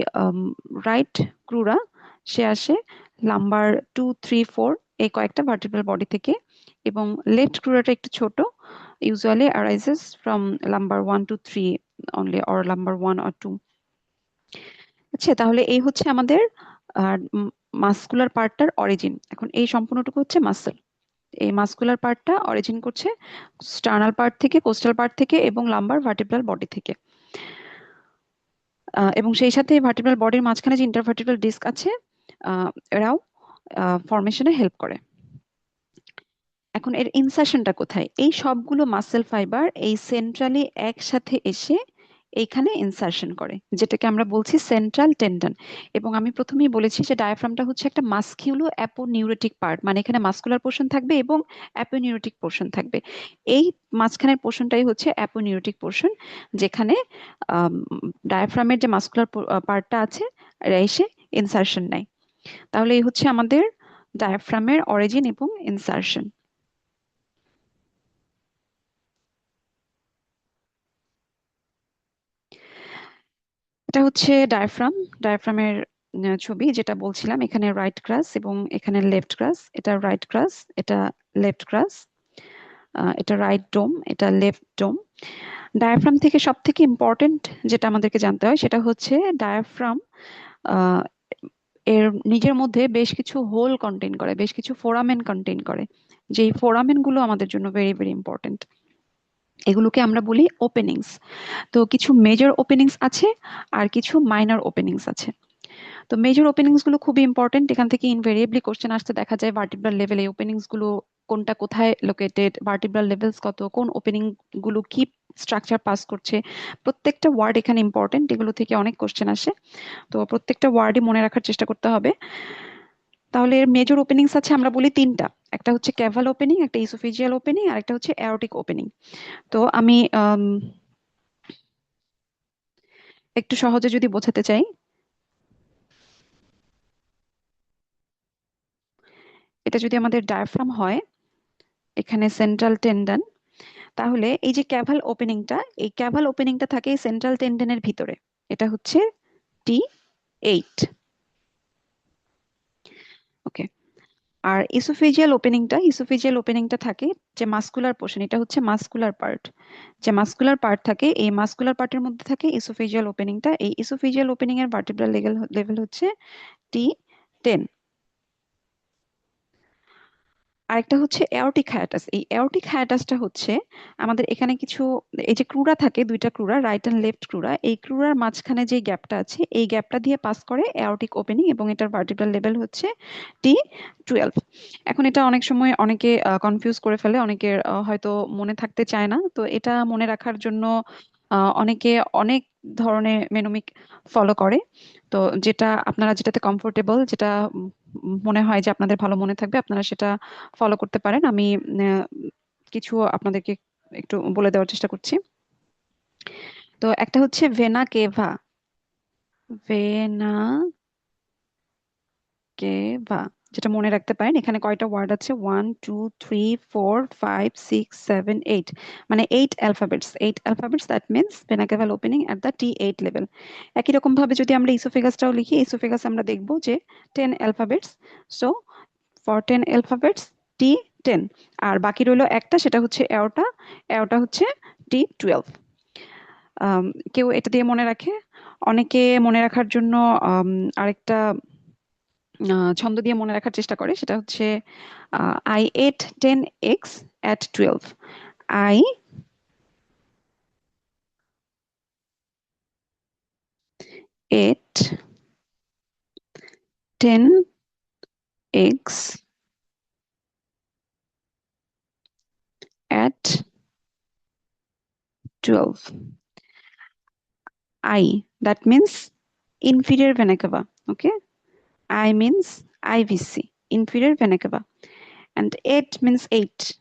রাইট ক্রুরা সে আসে লাম্বার 2, 3, 4 এই কয়েকটা ভার্টিব্রাল বডি থেকে। এবং লেফট ক্রুরাটা একটু ছোট, usually arises from lumbar 1 to 3 only, or lumbar 1 or 2। আচ্ছা, তাহলে এই হচ্ছে আমাদের মাস্কুলার পার্টটার অরিজিন। এখন এই সম্পূর্ণটুকু হচ্ছে মাসল। এই মাস্কুলার পার্টটা অরিজিন করছে স্টার্নাল পার্ট থেকে, কোস্টাল পার্ট থেকে এবং লাম্বার ভার্টিব্রাল বডি থেকে। এবং সেই সাথে ভার্টিব্রাল বডির মাঝখানে যে ইন্টারভার্টিব্রাল ডিস্ক আছে, এরাও ফর্মেশনে হেল্প করে। এখন এর ইনসারশনটা কোথায়? এই সবগুলো মাসেল ফাইবার এই সেন্ট্রালি একসাথে এসে এইখানে ইনসারশন করে, যেটাকে আমরা বলছি সেন্ট্রাল টেন্ডন। এবং আমি প্রথমেই বলেছি যে ডায়াফ্রামটা হচ্ছে একটা মাস্কিউলো অ্যাপোনিউরেটিক পার্ট, মানে এখানে মাস্কুলার পোর্শন থাকবে এবং অ্যাপোনিউরেটিক পোর্শন থাকবে। এই মাঝখানের পোর্শনটাই হচ্ছে অ্যাপোনিউরেটিক পোর্শন, যেখানে ডায়াফ্রামের যে মাস্কুলার পার্টটা আছে এরা এসে ইনসারশন নেয়। তাহলে এই হচ্ছে আমাদের ডায়াফ্রামের অরিজিন এবং ইনসারশন। এটা হচ্ছে ডায়াফ্রামের ছবি, যেটা বলছিলাম। এখানে রাইট ক্রাস এবং এখানে লেফট ক্রাস। এটা রাইট ক্রাস, এটা লেফট ক্রাস, এটা রাইট ডোম, এটা লেফট ডোম। ডায়াফ্রাম থেকে সব থেকে ইম্পর্টেন্ট যেটা আমাদেরকে জানতে হয় সেটা হচ্ছে ডায়াফ্রাম এর নিজের মধ্যে বেশ কিছু হোল কন্টেইন করে, বেশ কিছু ফোরামেন কন্টেইন করে। যেই ফোরামেন গুলো আমাদের জন্য ভেরি ভেরি ইম্পর্টেন্ট। এগুলোকে আমরা বলি ওপেনিংস। তো কিছু মেজর ওপেনিংস আছে আর কিছু মাইনর ওপেনিংস আছে। তো মেজর ওপেনিংস গুলো খুবই ইম্পর্টেন্ট। এখান থেকে ইনভেরিয়েবলি কোশ্চেন আসতে দেখা যায় ভার্টিব্রাল লেভেল এই ওপেনিংস গুলো কোনটা কোথায় লোকেটেড, ভার্টিব্রাল লেভেলস কত, কোন ওপেনিং গুলো কি স্ট্রাকচার পাস করছে। প্রত্যেকটা ওয়ার্ড এখানে ইম্পর্টেন্ট, এগুলো থেকে অনেক কোশ্চেন আসে। তো প্রত্যেকটা ওয়ার্ডই মনে রাখার চেষ্টা করতে হবে। তাহলে এর মেজর ওপেনিংস আছে আমরা বলি তিনটা। একটা হচ্ছে ক্যাভাল ওপেনিং, একটা ইসোফেজিয়াল ওপেনিং, আর একটা হচ্ছে অ্যাওর্টিক ওপেনিং। তো আমি একটু সহজে যদি বোঝাতে চাই, এটা যদি আমাদের ডায়াফ্রাম হয়, এখানে সেন্ট্রাল টেন্ডন, তাহলে এই যে ক্যাভাল ওপেনিংটা, এই ক্যাভাল ওপেনিংটা থাকে সেন্ট্রাল টেন্ডনের ভিতরে। এটা হচ্ছে T8। ওকে। আর ইসোফেজিয়াল ওপেনিংটা থাকে যে মাস্কুলার পোর্শন, এটা হচ্ছে মাস্কুলার পার্ট। যে মাস্কুলার পার্ট থাকে, এই মাস্কুলার পার্টের মধ্যে থাকে ইসোফেজিয়াল ওপেনিংটা। এই ইসোফেজিয়াল ওপেনিং এর ভার্টিব্রাল লেভেল হচ্ছে T10। আরেকটা হচ্ছে এওরটিক হায়াটাস। এই এওরটিক হায়াটাসটা হচ্ছে আমাদের এখানে কিছু, এই যে ক্রুরা থাকে, দুইটা ক্রুরা, রাইট এন্ড লেফট ক্রুরা, এই ক্রুরার মাঝখানে যে গ্যাপটা আছে, এই গ্যাপটা দিয়ে পাস করে এওরটিক ওপেনিং, এবং এটার ভার্টিব্রাল লেভেল হচ্ছে T12। এখন এটা অনেক সময় অনেকে কনফিউজ করে ফেলে, অনেকের হয়তো মনে থাকতে চায় না। তো এটা মনে রাখার জন্য অনেকে অনেক ধরনের মেনোমিক ফলো করে। তো যেটা আপনারা যেটাতে কমফোর্টেবল, যেটা মনে হয় যে আপনাদের ভালো মনে থাকবে, আপনারা সেটা ফলো করতে পারেন। আমি কিছু আপনাদেরকে একটু বলে দেওয়ার চেষ্টা করছি। তো একটা হচ্ছে ভেনা কেভা। ভেনা কেভা, যেটা মনে রাখতে পারেন, এখানে কয়টা ওয়ার্ড আছে, 1 2 3 4 5 6 7 8, মানে 8 alphabets. 8 alphabets, that means vena caval opening at the T8 level. একই রকম ভাবে যদি আমরা ইসোফেগাসটাও লিখি, ইসোফেগাস আমরা দেখবো যে 10 alphabets. So for 10 alphabets T10। আর বাকি রইলো একটা, সেটা হচ্ছে এওটা। এওটা হচ্ছে T12। কেউ এটা দিয়ে মনে রাখে। অনেকে মনে রাখার জন্য আরেকটা ছন্দ দিয়ে মনে রাখার চেষ্টা করে, সেটা হচ্ছে I ate 10 eggs at 12। I ate 10 eggs at 12। I, that means inferior vena cava. Okay. I means IVC, inferior vena cava. And 8 means 8.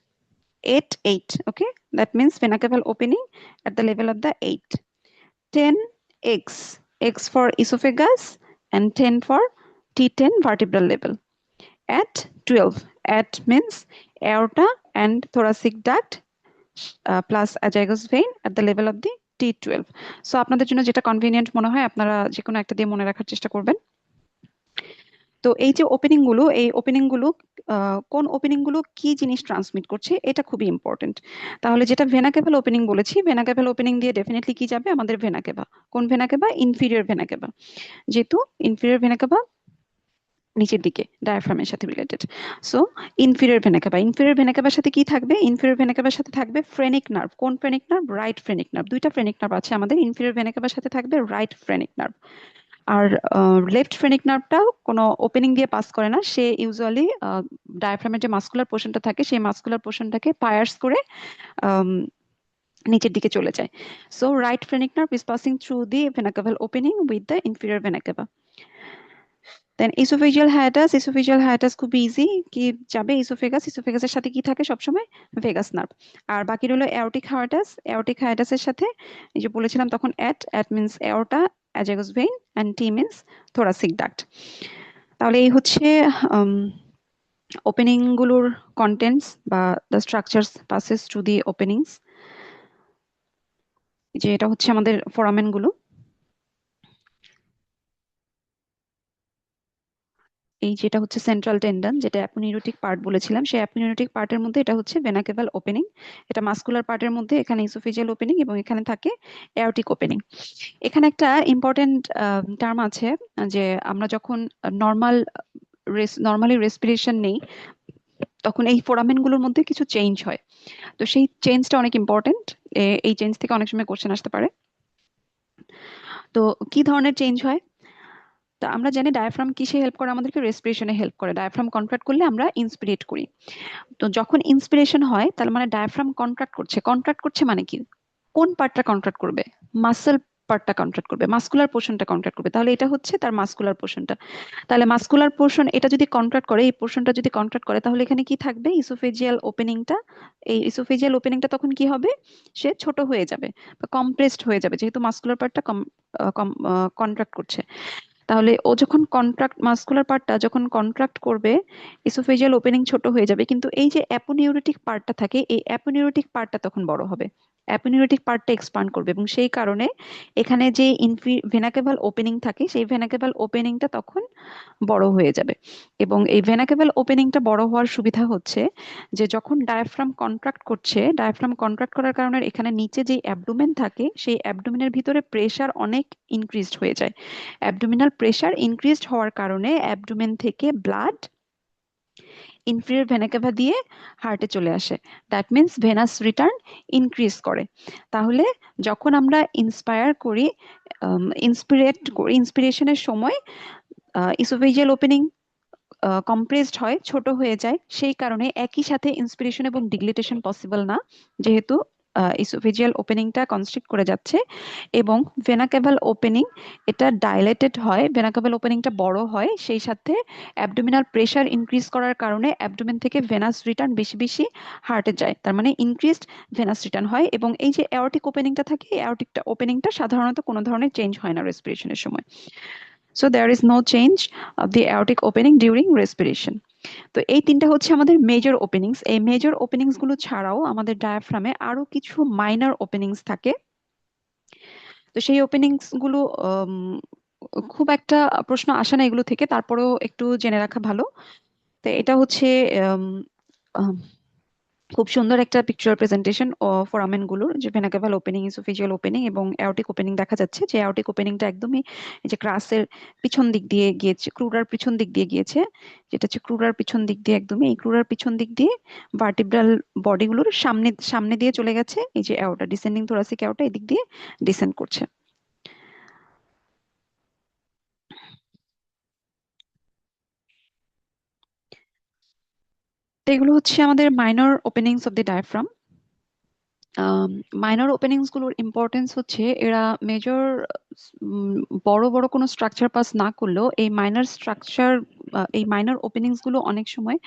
8, 8. Okay. That means vena caval opening at the level of the 8. 10 eggs. Eggs for esophagus and 10 for T10 vertebral level. At 12. At means aorta and thoracic duct plus azygous vein at the level of the T12. So আপনাদের জন্য যেটা convenient মনে হয় আপনারা যে কোনো একটা দিয়ে মনে রাখার চেষ্টা করবেন। তো এই যে ওপেনিং গুলো, এই ওপেনিং গুলো কোন ওপেনিং গুলো কি জিনিস ট্রান্সমিট করছে, এটা খুবই ইম্পর্টেন্ট। তাহলে যেটা ভেনা ক্যাভাল ওপেনিং বলেছি, ভেনা ক্যাভাল ওপেনিং দিয়ে ডেফিনেটলি কি যাবে, আমাদের ভেনা ক্যাভা। কোন vena cava? Inferior vena cava. যেহেতু ইনফিরিয়র ভেনা ক্যাভা নিচের দিকে ডায়াফ্রামের সাথে related, so inferior vena cava. Inferior vena ক্যাভার সাথে কি থাকবে? ইনফিরিয়র ভেনা ক্যাভার সাথে থাকবে ফ্রেনিক নার্ভ। কোন phrenic nerve? Right phrenic nerve. দুইটা ফ্রেনিক নার্ভ আছে আমাদের। ইনফিরিয়র ভেনা ক্যাভার সাথে থাকবে রাইট ফ্রেনিক নার্ভ। আর লেফট ফ্রেনিক নার্ভটা কোনো ওপেনিং দিয়ে পাস করে না, সে ইউজুয়ালি ডায়াফ্রামের যে মাস্কুলার পোর্শনটা থাকে, সেই মাস্কুলার পোর্শনটাকে পায়ার্স করে আম, নিচের দিকে চলে যায়। So right phrenic nerve is passing through the vena caval opening with the inferior vena cava. Then oesophageal hiatus. Oesophageal hiatus খুব ইজি, কি যাবে? ইসোফেগাস। ইসোফেগাসের সাথে কি থাকে সবসময়? Vagus nerve. আর বাকি রইলো এওরটিক হায়াটাস। এওরটিক হায়াটাসের সাথে এই যে বলেছিলাম তখন at means aorta, azygos vein, and T means thoracic duct। তাহলে এই হচ্ছে ওপেনিং গুলোর কন্টেন্টস বা the structures passes to the openings. যে এটা হচ্ছে আমাদের ফোরামেন গুলো। এই যেটা হচ্ছে সেন্ট্রাল টেন্ডন, যেটা অ্যাপোনিউরোটিক পার্ট বলেছিলাম, সেই অ্যাপোনিউরোটিক পার্টের মধ্যে এটা হচ্ছে ভেনা ক্যাভাল ওপেনিং। এটা মাস্কুলার পার্টের মধ্যে, এখানে ইসোফেজিয়াল ওপেনিং, এবং এখানে থাকে এওরটিক ওপেনিং। এখানে একটা ইম্পর্টেন্ট টার্ম আছে, যে আমরা যখন নর্মাল নর্মালি রেসপিরেশন নেই, তখন এই ফোরামেন গুলোর মধ্যে কিছু চেঞ্জ হয়। তো সেই চেঞ্জটা অনেক ইম্পর্টেন্ট। এই চেঞ্জ থেকে অনেক সময় কোশ্চেন আসতে পারে। তো কি ধরনের চেঞ্জ হয়? তা আমরা জানি ডায়াফ্রাম কিসে হেল্প করে? আমাদেরকে রেসপিরেশনে হেল্প করে। ডায়াফ্রাম কন্ট্রাক্ট করলে আমরা ইন্সপিরেট করি। তো যখন ইন্সপিরেশন হয়, তার মানে ডায়াফ্রাম কন্ট্রাক্ট করছে। কন্ট্রাক্ট করছে মানে কি? কোন পার্টটা কন্ট্রাক্ট করবে? মাসল পার্টটা কন্ট্রাক্ট করবে, মাস্কুলার পোর্শনটা কন্ট্রাক্ট করবে। তাহলে এটা হচ্ছে তার মাস্কুলার পোর্শনটা। তাহলে মাস্কুলার পোর্শন এটা যদি কন্ট্রাক্ট করে, এই পোর্শনটা যদি কন্ট্রাক্ট করে, তাহলে এখানে কি থাকবে? ইসোফেজিয়াল ওপেনিংটা। এই ইসোফেজিয়াল ওপেনিংটা তখন কি হবে? সে ছোট হয়ে যাবে বা কম্প্রেসড হয়ে যাবে, যেহেতু মাস্কুলার পার্টটা কন্ট্রাক্ট করছে। তাহলে ও যখন মাস্কুলার পার্টটা যখন কন্ট্রাক্ট করবে, ইসোফেজিয়াল ওপেনিং ছোট হয়ে যাবে, কিন্তু এই যে অ্যাপোনিউরেটিক পার্টটা থাকে, এই অ্যাপোনিউরেটিক পার্টটা তখন বড় হবে, অ্যাপোনিউরেটিক পার্টটা এক্সপান্ড করবে, এবং সেই কারণে এখানে যে ভেনাকেভাল ওপেনিং থাকে, সেই ভেনাকেভাল ওপেনিংটা তখন বড় হয়ে যাবে। এবং এই ভেনাকেভাল ওপেনিংটা বড় হওয়ার সুবিধা হচ্ছে যে যখন ডায়াফ্রাম কন্ট্রাক্ট করছে, ডায়াফ্রাম কন্ট্রাক্ট করার কারণে এখানে নিচে যে অ্যাবডোমেন থাকে, সেই অ্যাবডোমেনের ভিতরে প্রেসার অনেক ইনক্রিজড হয়ে যায়। অ্যাবডোমিনাল প্রেসার ইনক্রিজড হওয়ার কারণে অ্যাবডোমেন থেকে ব্লাড ইনফেরিয়র ভেনা ক্যাভা দিয়ে হার্টে চলে আসে। That means venous return increase করে। তাহলে যখন আমরা ইন্সপায়ার করি, ইন্সপিরেশনের সময় ইসোফেজিয়াল ওপেনিং কম্প্রেসড হয়, ছোট হয়ে যায়, সেই কারণে একই সাথে ইন্সপিরেশন এবং ডিগ্লিটেশন পসিবল না, যেহেতু ইসোফেজিয়াল ওপেনিংটা কনস্ট্রিক্ট করে যাচ্ছে। এবং ভেনাকেভাল ওপেনিং এটা ডাইলেটেড হয়, ভেনাকেভাল ওপেনিংটা বড় হয়, সেই সাথে অ্যাবডোমিনাল প্রেসার ইনক্রিজ করার কারণে অ্যাবডোমেন থেকে ভেনাস রিটার্ন বেশি বেশি হার্টে যায়, তার মানে ইনক্রিজড ভেনাস রিটার্ন হয়। এবং এই যে অ্যাওর্টিক ওপেনিংটা থাকে, এই অ্যাওর্টিক ওপেনিংটা সাধারণত কোনো ধরনের চেঞ্জ হয় না রেসপিরেশনের সময়। So there is no change of the aortic opening during respiration. তো এই তিনটা হচ্ছে আমাদের মেজর ওপেনিংস। এই মেজর ওপেনিংস গুলো ছাড়াও আমাদের ডায়াফ্রামে আরো কিছু মাইনর ওপেনিংস থাকে। তো সেই ওপেনিংস গুলো খুব একটা প্রশ্ন আসে না এগুলো থেকে, তারপরেও একটু জেনে রাখা ভালো। তো এটা হচ্ছে আম, আম, খুব সুন্দর একটা পিকচার প্রেজেন্টেশন ফোরামেন গুলোর, যে ভেনাকেভাল ওপেনিং, ইসোফেজিয়াল ওপেনিং এবং অ্যাওর্টিক ওপেনিং দেখা যাচ্ছে। যে অ্যাওর্টিক ওপেনিংটা একদমই এই যে ক্রাসের পিছন দিক দিয়ে গিয়েছে, ক্রুরার পিছন দিক দিয়ে গিয়েছে, যেটা হচ্ছে ক্রুরার পিছন দিক দিয়ে, একদমই এই ক্রুরার পিছন দিক দিয়ে ভার্টিব্রাল বডিগুলোর সামনে সামনে দিয়ে চলে গেছে। এই যে অ্যাওর্টা, ডিসেন্ডিং থোরাসিক অ্যাওর্টা এদিক দিয়ে ডিসেন্ড করছে। তো এগুলো হচ্ছে আমাদের minor openings of the diaphragm. Minor openings গুলোর ইম্পর্টেন্স হচ্ছে, এরা মেজর বড় বড় কোনো স্ট্রাকচার পাস না করলেও এই মাইনর স্ট্রাকচার, এই মাইনর ওপেনিংস গুলো অনেক সময়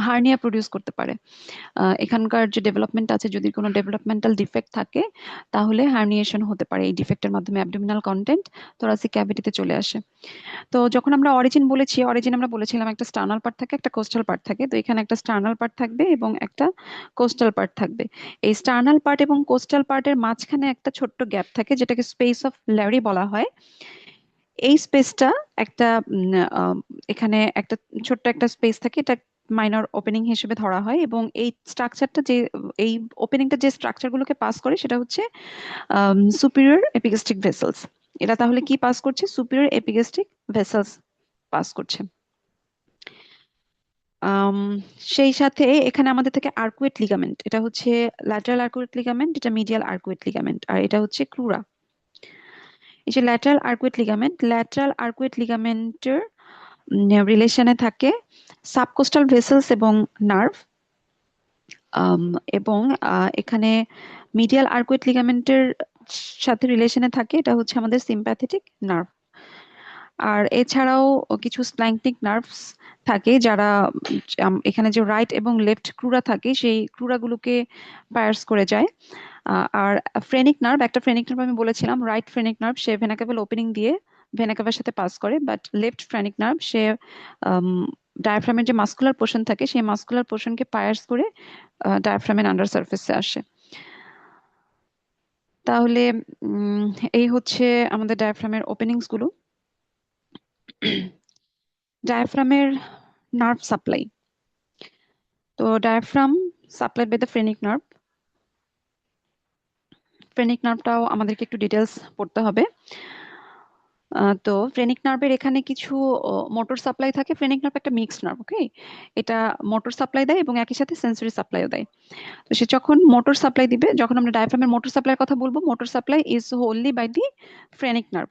হার্নিয়া প্রডিউস করতে পারে। এখানকার যে ডেভেলপমেন্ট আছে, যদি কোনো ডেভেলপমেন্টাল ডিফেক্ট থাকে, তাহলে হার্নিয়েশন হতে পারে। এই ডিফেক্টের মাধ্যমে অ্যাবডোমিনাল কন্টেন্ট থোরাসিক ক্যাভিটিতে চলে আসে। তো যখন আমরা অরিজিন বলেছি, অরিজিন আমরা বলেছিলাম একটা স্টার্নাল পার্ট থাকে, একটা কোস্টাল পার্ট থাকে। তো এখানে একটা স্টার্নাল পার্ট থাকবে এবং একটা কোস্টাল পার্ট থাকবে। এই স্টার্নাল পার্ট এবং কোস্টাল পার্টের মাঝখানে একটা ছোট্ট গ্যাপ থাকে, যেটাকে স্পেস অফ ল্যারি বলা হয়। এই স্পেসটা একটা এখানে একটা ছোট্ট একটা স্পেস থাকে, এটা মাইনর ওপেনিং হিসেবে ধরা হয়। এবং এই স্ট্রাকচারটা যে, এই ওপেনিংটা যে স্ট্রাকচার গুলোকে পাস করে, সেটা হচ্ছে সুপিরিয়র এপিগাস্ট্রিক ভেসেলস। এটা তাহলে কি পাস করছে? সুপিরিয়র এপিগাস্ট্রিক ভেসেলস পাস করছে। আম, সেই সাথে এখানে আমাদের থেকে আর্কুয়েট লিগামেন্ট, এটা হচ্ছে ল্যাটারাল আর্কুয়েট লিগামেন্ট, এটা মিডিয়াল আর্কুয়েট লিগামেন্ট, আর এটা হচ্ছে ক্রুরা। এই যে ল্যাটারাল আর্কুয়েট লিগামেন্টের রিলেশনে থাকে সাবকোস্টাল ভেসেলস এবং নার্ভ। এবং এখানে মিডিয়াল আর্কুয়েট লিগামেন্টের সাথে রিলেশনে থাকে, এটা হচ্ছে আমাদের সিম্প্যাথেটিক নার্ভ। আর এছাড়াও কিছু স্প্ল্যাঙ্কটিক নার্ভস থাকে, যারা এখানে যে রাইট এবং লেফট ক্রুরা থাকে, সেই ক্রুরাগুলোকে পায়ার্স করে যায়। আর ফ্রেনিক নার্ভ, একটা ফ্রেনিক নার্ভ আমি বলেছিলাম, রাইট ফ্রেনিক নার্ভ, সে ভেনাকেবল ওপেনিং দিয়ে ভেনাকেভার সাথে পাস করে। বাট লেফট ফ্রেনিক নার্ভ সে ডায়াফ্রামের যে মাস্কুলার পোর্শন থাকে, সেই মাস্কুলার পোর্শনকে পায়ার্স করে ডায়াফ্রামের আন্ডার সার্ফেসে আসে। তাহলে উম, এই হচ্ছে আমাদের ডায়াফ্রামের ওপেনিংস গুলো। ডায়াফ্রামের নার্ভ সাপ্লাই। তো diaphragm supplied by the phrenic nerve. Phrenic নার্ভটাও আমাদেরকে একটু ডিটেলস পড়তে হবে। তো ফ্রেনিক নার্ভের এখানে কিছু মোটর সাপ্লাই থাকে। ফ্রেনিক নার্ভ একটা মিক্সড নার্ভ, ওকে। এটা মোটর সাপ্লাই দেয় এবং একই সাথে সেন্সরি সাপ্লাইও দেয়। তো সে যখন মোটর সাপ্লাই দিবে, যখন আমরা ডায়াফ্রামের মোটর সাপ্লাইয়ের কথা বলবো, motor supply is wholly by the phrenic nerve.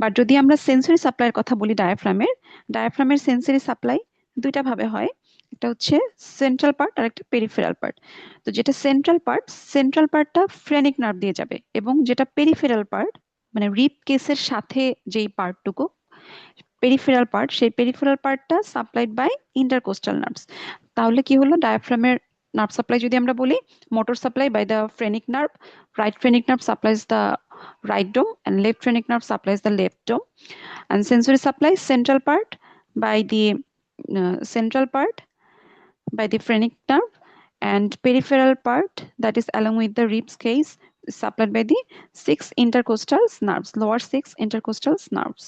But যদি আমরা সেন্সরি সাপ্লাইয়ের কথা বলি ডায়াফ্রামের, ডায়াফ্রামের সেন্সরি সাপ্লাই দুইটা ভাবে হয়। একটা হচ্ছে সেন্ট্রাল পার্ট আর একটা পেরিফেরাল পার্ট। তো যেটা সেন্ট্রাল পার্টটা ফ্রেনিক নার্ভ দিয়ে যাবে, এবং যেটা পেরিফেরাল পার্ট মানে রিব কেসের সাথে যেই পার্টটুকু পেরিফেরাল পার্ট, সেই পেরিফেরাল পার্টটা সাপ্লাইড বাই ইন্টারকোস্টাল নার্ভস। তাহলে কি হলো, ডায়াফ্রামের নার্ভ সাপ্লাই যদি আমরা বলি, motor supply by the phrenic nerve, right phrenic nerve supplies the right dome and left phrenic nerve supplies the left dome, and sensory supplies central part by the phrenic nerve, and peripheral part, that is along with the ribs case, is supplied by the six intercostal nerves, lower six intercostal nerves.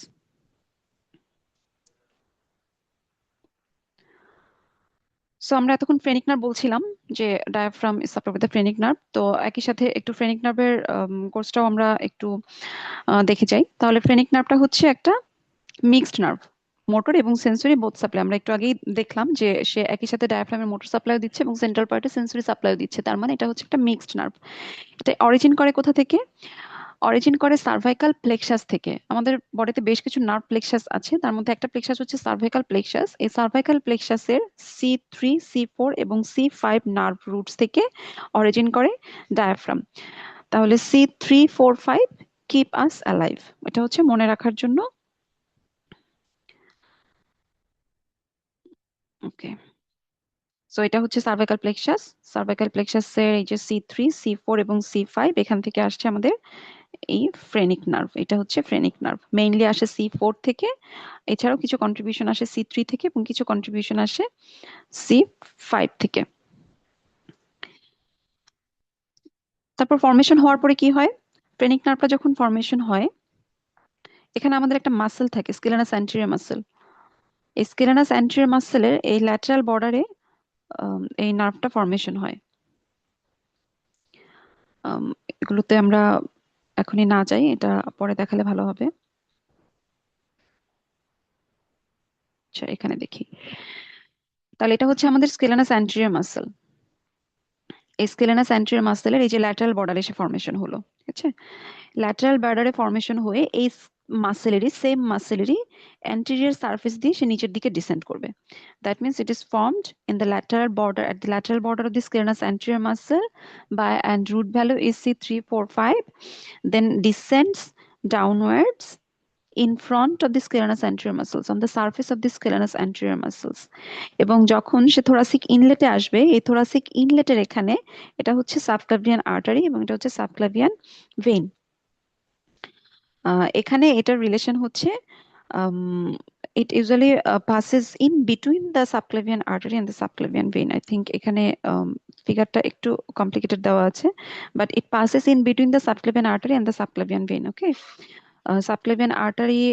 So আমরা এতক্ষণ phrenic nerve বলছিলাম যে diaphragm is supplied by the phrenic nerve. তো একই সাথে একটু phrenic নার্ভের কোর্সটাও আমরা একটু দেখে যাই। তাহলে ফ্রেনিক নার্ভটা হচ্ছে একটা মিক্সড নার্ভ, মোটর এবং সেন্সরি বোথ সাপ্লাই। আমরা একটু আগেই দেখলাম যে সে একই সাথে ডায়াফ্রামের মোটর সাপ্লাই দিচ্ছে এবং সেন্ট্রাল পার্টে সেন্সরি সাপ্লাই দিচ্ছে, তার মানে এটা হচ্ছে একটা মিক্সড নার্ভ। এটা অরিজিন করে কোথা থেকে? অরিজিন করে সার্ভাইকাল প্লেক্সাস থেকে। আমাদের বডিতে বেশ কিছু নার্ভ প্লেক্সাস আছে, তার মধ্যে একটা প্লেক্সাস হচ্ছে সার্ভাইকাল প্লেক্সাস। এই সার্ভাইকাল প্লেক্সাসের C3, C4 এবং C5 নার্ভ রুটস থেকে অরিজিন করে ডায়াফ্রাম। তাহলে C3, 4, 5 কিপ আস অ্যালাইভ, এটা হচ্ছে মনে রাখার জন্য। ওকে, সো এটা হচ্ছে সার্ভাইকাল প্লেক্সাস। সার্ভাইকাল প্লেক্সাসের এই যে C3, C4 এবং C5, এখান থেকে আসছে আমাদের এই ফ্রেনিক নার্ভ। এটা হচ্ছে ফ্রেনিক নার্ভ, মেইনলি আসে C4 থেকে, এছাড়াও কিছু কন্ট্রিবিউশন আসে C3 থেকে এবং কিছু কন্ট্রিবিউশন আসে C5 থেকে। তারপর ফর্মেশন হওয়ার পরে কি হয়? ফ্রেনিক নার্ভটা যখন ফর্মেশন হয়, এখানে আমাদের একটা মাসেল থাকে, স্কেলেনাস অ্যান্টেরিয়র মাসেল। এই স্কেলেনাস অ্যান্টেরিয়র মাসেলের এই ল্যাটারাল বর্ডারে এই নার্ভটা ফর্মেশন হয়। এগুলোতে আমরা এখনই না যাই, এটা পরে দেখালে ভালো হবে। আচ্ছা, এখানে দেখি। তাহলে এটা হচ্ছে আমাদের স্কেলেনাস অ্যান্টেরিয়র মাসেল। এই স্কেলেনাস অ্যান্টেরিয়র মাসেলের এই যে ল্যাটারাল বর্ডারে এসে ফর্মেশন হলো, ঠিক আছে? ল্যাটারাল বর্ডারে ফর্মেশন হয়ে এই সেম মাসেলেরই অ্যান্টেরিয়র সারফেস দিয়ে সে নিচের দিকে ডিসেন্ড করবে। That means it is formed in the lateral border, at the lateral border of the scalenus anterior muscle by, and root value is C3, 4, 5, then descends downwards in front of the scalenus anterior muscles, on the surface of the scalenus anterior muscles. এবং যখন সে thoracic ইনলেটে আসবে, এই thoracic ইনলেটের এখানে এটা হচ্ছে subclavian artery এবং এটা হচ্ছে সাবক্লাভিয়ান ভেইন। এখানে এটার রিলেশন হচ্ছে it usually passes in between the subclavian artery and the subclavian vein. I think এখানে ফিগারটা একটু কমপ্লিকেটেড দেওয়া আছে, but it passes in between the subclavian artery and the subclavian vein. Okay, subclavian artery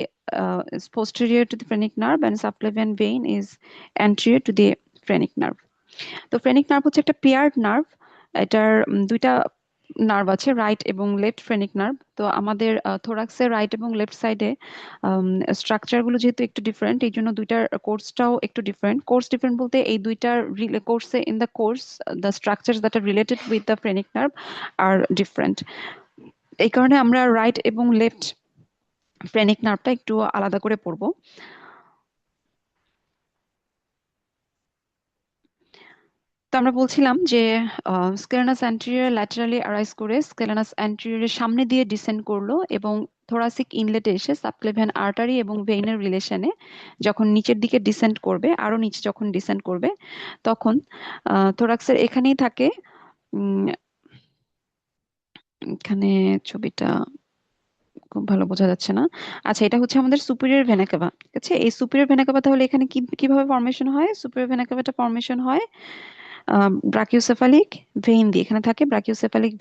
is posterior to the phrenic nerve and subclavian vein is anterior to the phrenic nerve. তো phrenic nerve হচ্ছে একটা paired nerve. এটার দুইটা nerve আছে, right এবং left phrenic nerve. তো আমাদের থোরাক্সের right এবং লেফট সাইডে স্ট্রাকচার গুলো যেহেতু একটু ডিফারেন্ট, এই জন্য দুইটার কোর্সটাও একটু ডিফারেন্ট। কোর্স ডিফারেন্ট বলতে এই দুইটার কোর্সে, in the course the structure that are related with the phrenic nerve are different. এই কারণে আমরা রাইট এবং লেফট ফ্রেনিক নার্ভটা একটু আলাদা করে পড়বো। তো আমরা বলছিলাম যে স্কেলেনাস অ্যান্টেরিয়র ল্যাটারালি অ্যারাইজ করে স্কেলেনাস অ্যান্টেরিয়রের সামনে দিয়ে ডিসেন্ড করলো এবং থোরাসিক ইনলেটে এসে সাবক্লেভিয়ান আর্টারি এবং ভেইনের রিলেশনে যখন নিচের দিকে ডিসেন্ড করবে, আরো নিচে যখন ডিসেন্ড করবে, তখন থোরাক্সের এখানেই থাকে। এখানে ছবিটা খুব ভালো বোঝা যাচ্ছে না। আচ্ছা, এটা হচ্ছে আমাদের সুপিরিয়র ভেনা কাভা, ঠিক আছে? এই সুপিরিয়র ভেনা কাভা তাহলে এখানে কিভাবে ফর্মেশন হয়? সুপিরিয়র ভেনা কাভাটা ফর্মেশন হয় ব্রাকিওসেফালিক ভেইন দিয়ে। এখানে থাকে ব্রাকিওসেফালিক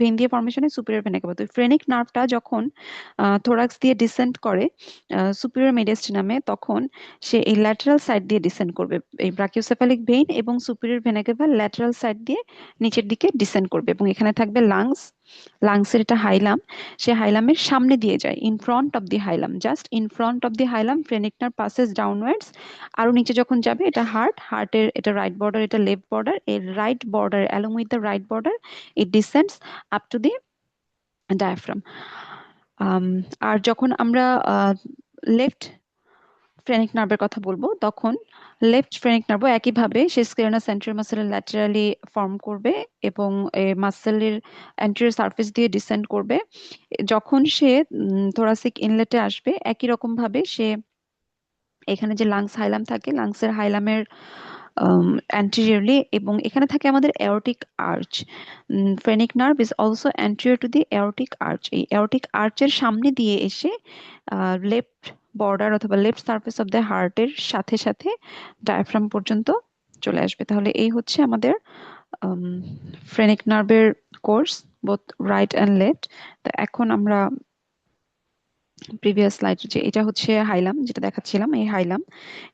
ভেইন দিয়ে ফর্মেশন হয় সুপিরিয়র ভেনা কাভা। তো ফ্রেনিক নার্ভটা যখন থোরাক্স দিয়ে ডিসেন্ড করে সুপিরিয়র মেডিয়াস্টিনামে, তখন সে এই ল্যাটারাল সাইড দিয়ে ডিসেন্ড করবে। এই ব্রাকিওসেফালিক ভেইন এবং superior vena CAVA lateral side দিয়ে নিচের দিকে ডিসেন্ড করবে এবং এখানে থাকবে লাংসের এটা হাইলাম। সে হাইলামের সামনে দিয়ে যায়, in front of the hilum, just in front of the hilum phrenic nerve passes downwards. আরো নিচে যখন যাবে, এটা হার্টের এটা রাইট বর্ডার, এটা লেফট বর্ডার, এর right border, along with the right border it descends up to the diaphragm. আর যখন আমরা লেফট ফ্রেনিক নার্ভের কথা বলবো, তখন লেফট ফ্রেনিক নার্ভও একইভাবে সে স্ক্লেরানাস অ্যান্টেরিয়র মাসেলের ল্যাটারালি ফর্ম করবে এবং মাসেলের অ্যান্টেরিয়র সারফেস দিয়ে ডিসেন্ড করবে। যখন সে থোরাসিক ইনলেটে আসবে, একই রকম ভাবে সে এখানে যে লাংস হাইলাম থাকে, লাংসের হাইলামের অ্যান্টেরিয়রলি, এবং এখানে থাকে আমাদের aortic arch. Phrenic nerve is also anterior to the aortic arch. এই এওরটিক আর্চের সামনে দিয়ে এসে লেফট বর্ডার অথবা লেফট সারফেস অফ দ্য হার্টের সাথে সাথে ডায়াফ্রাম পর্যন্ত চলে আসবে। তাহলে এই হচ্ছে আমাদের ফ্রেনিক নার্ভের course, both right and left. তো এখন আমরা প্রিভিয়াস স্লাইড, যে এটা হচ্ছে হাইলাম যেটা দেখাচ্ছিলাম, এই হাইলাম,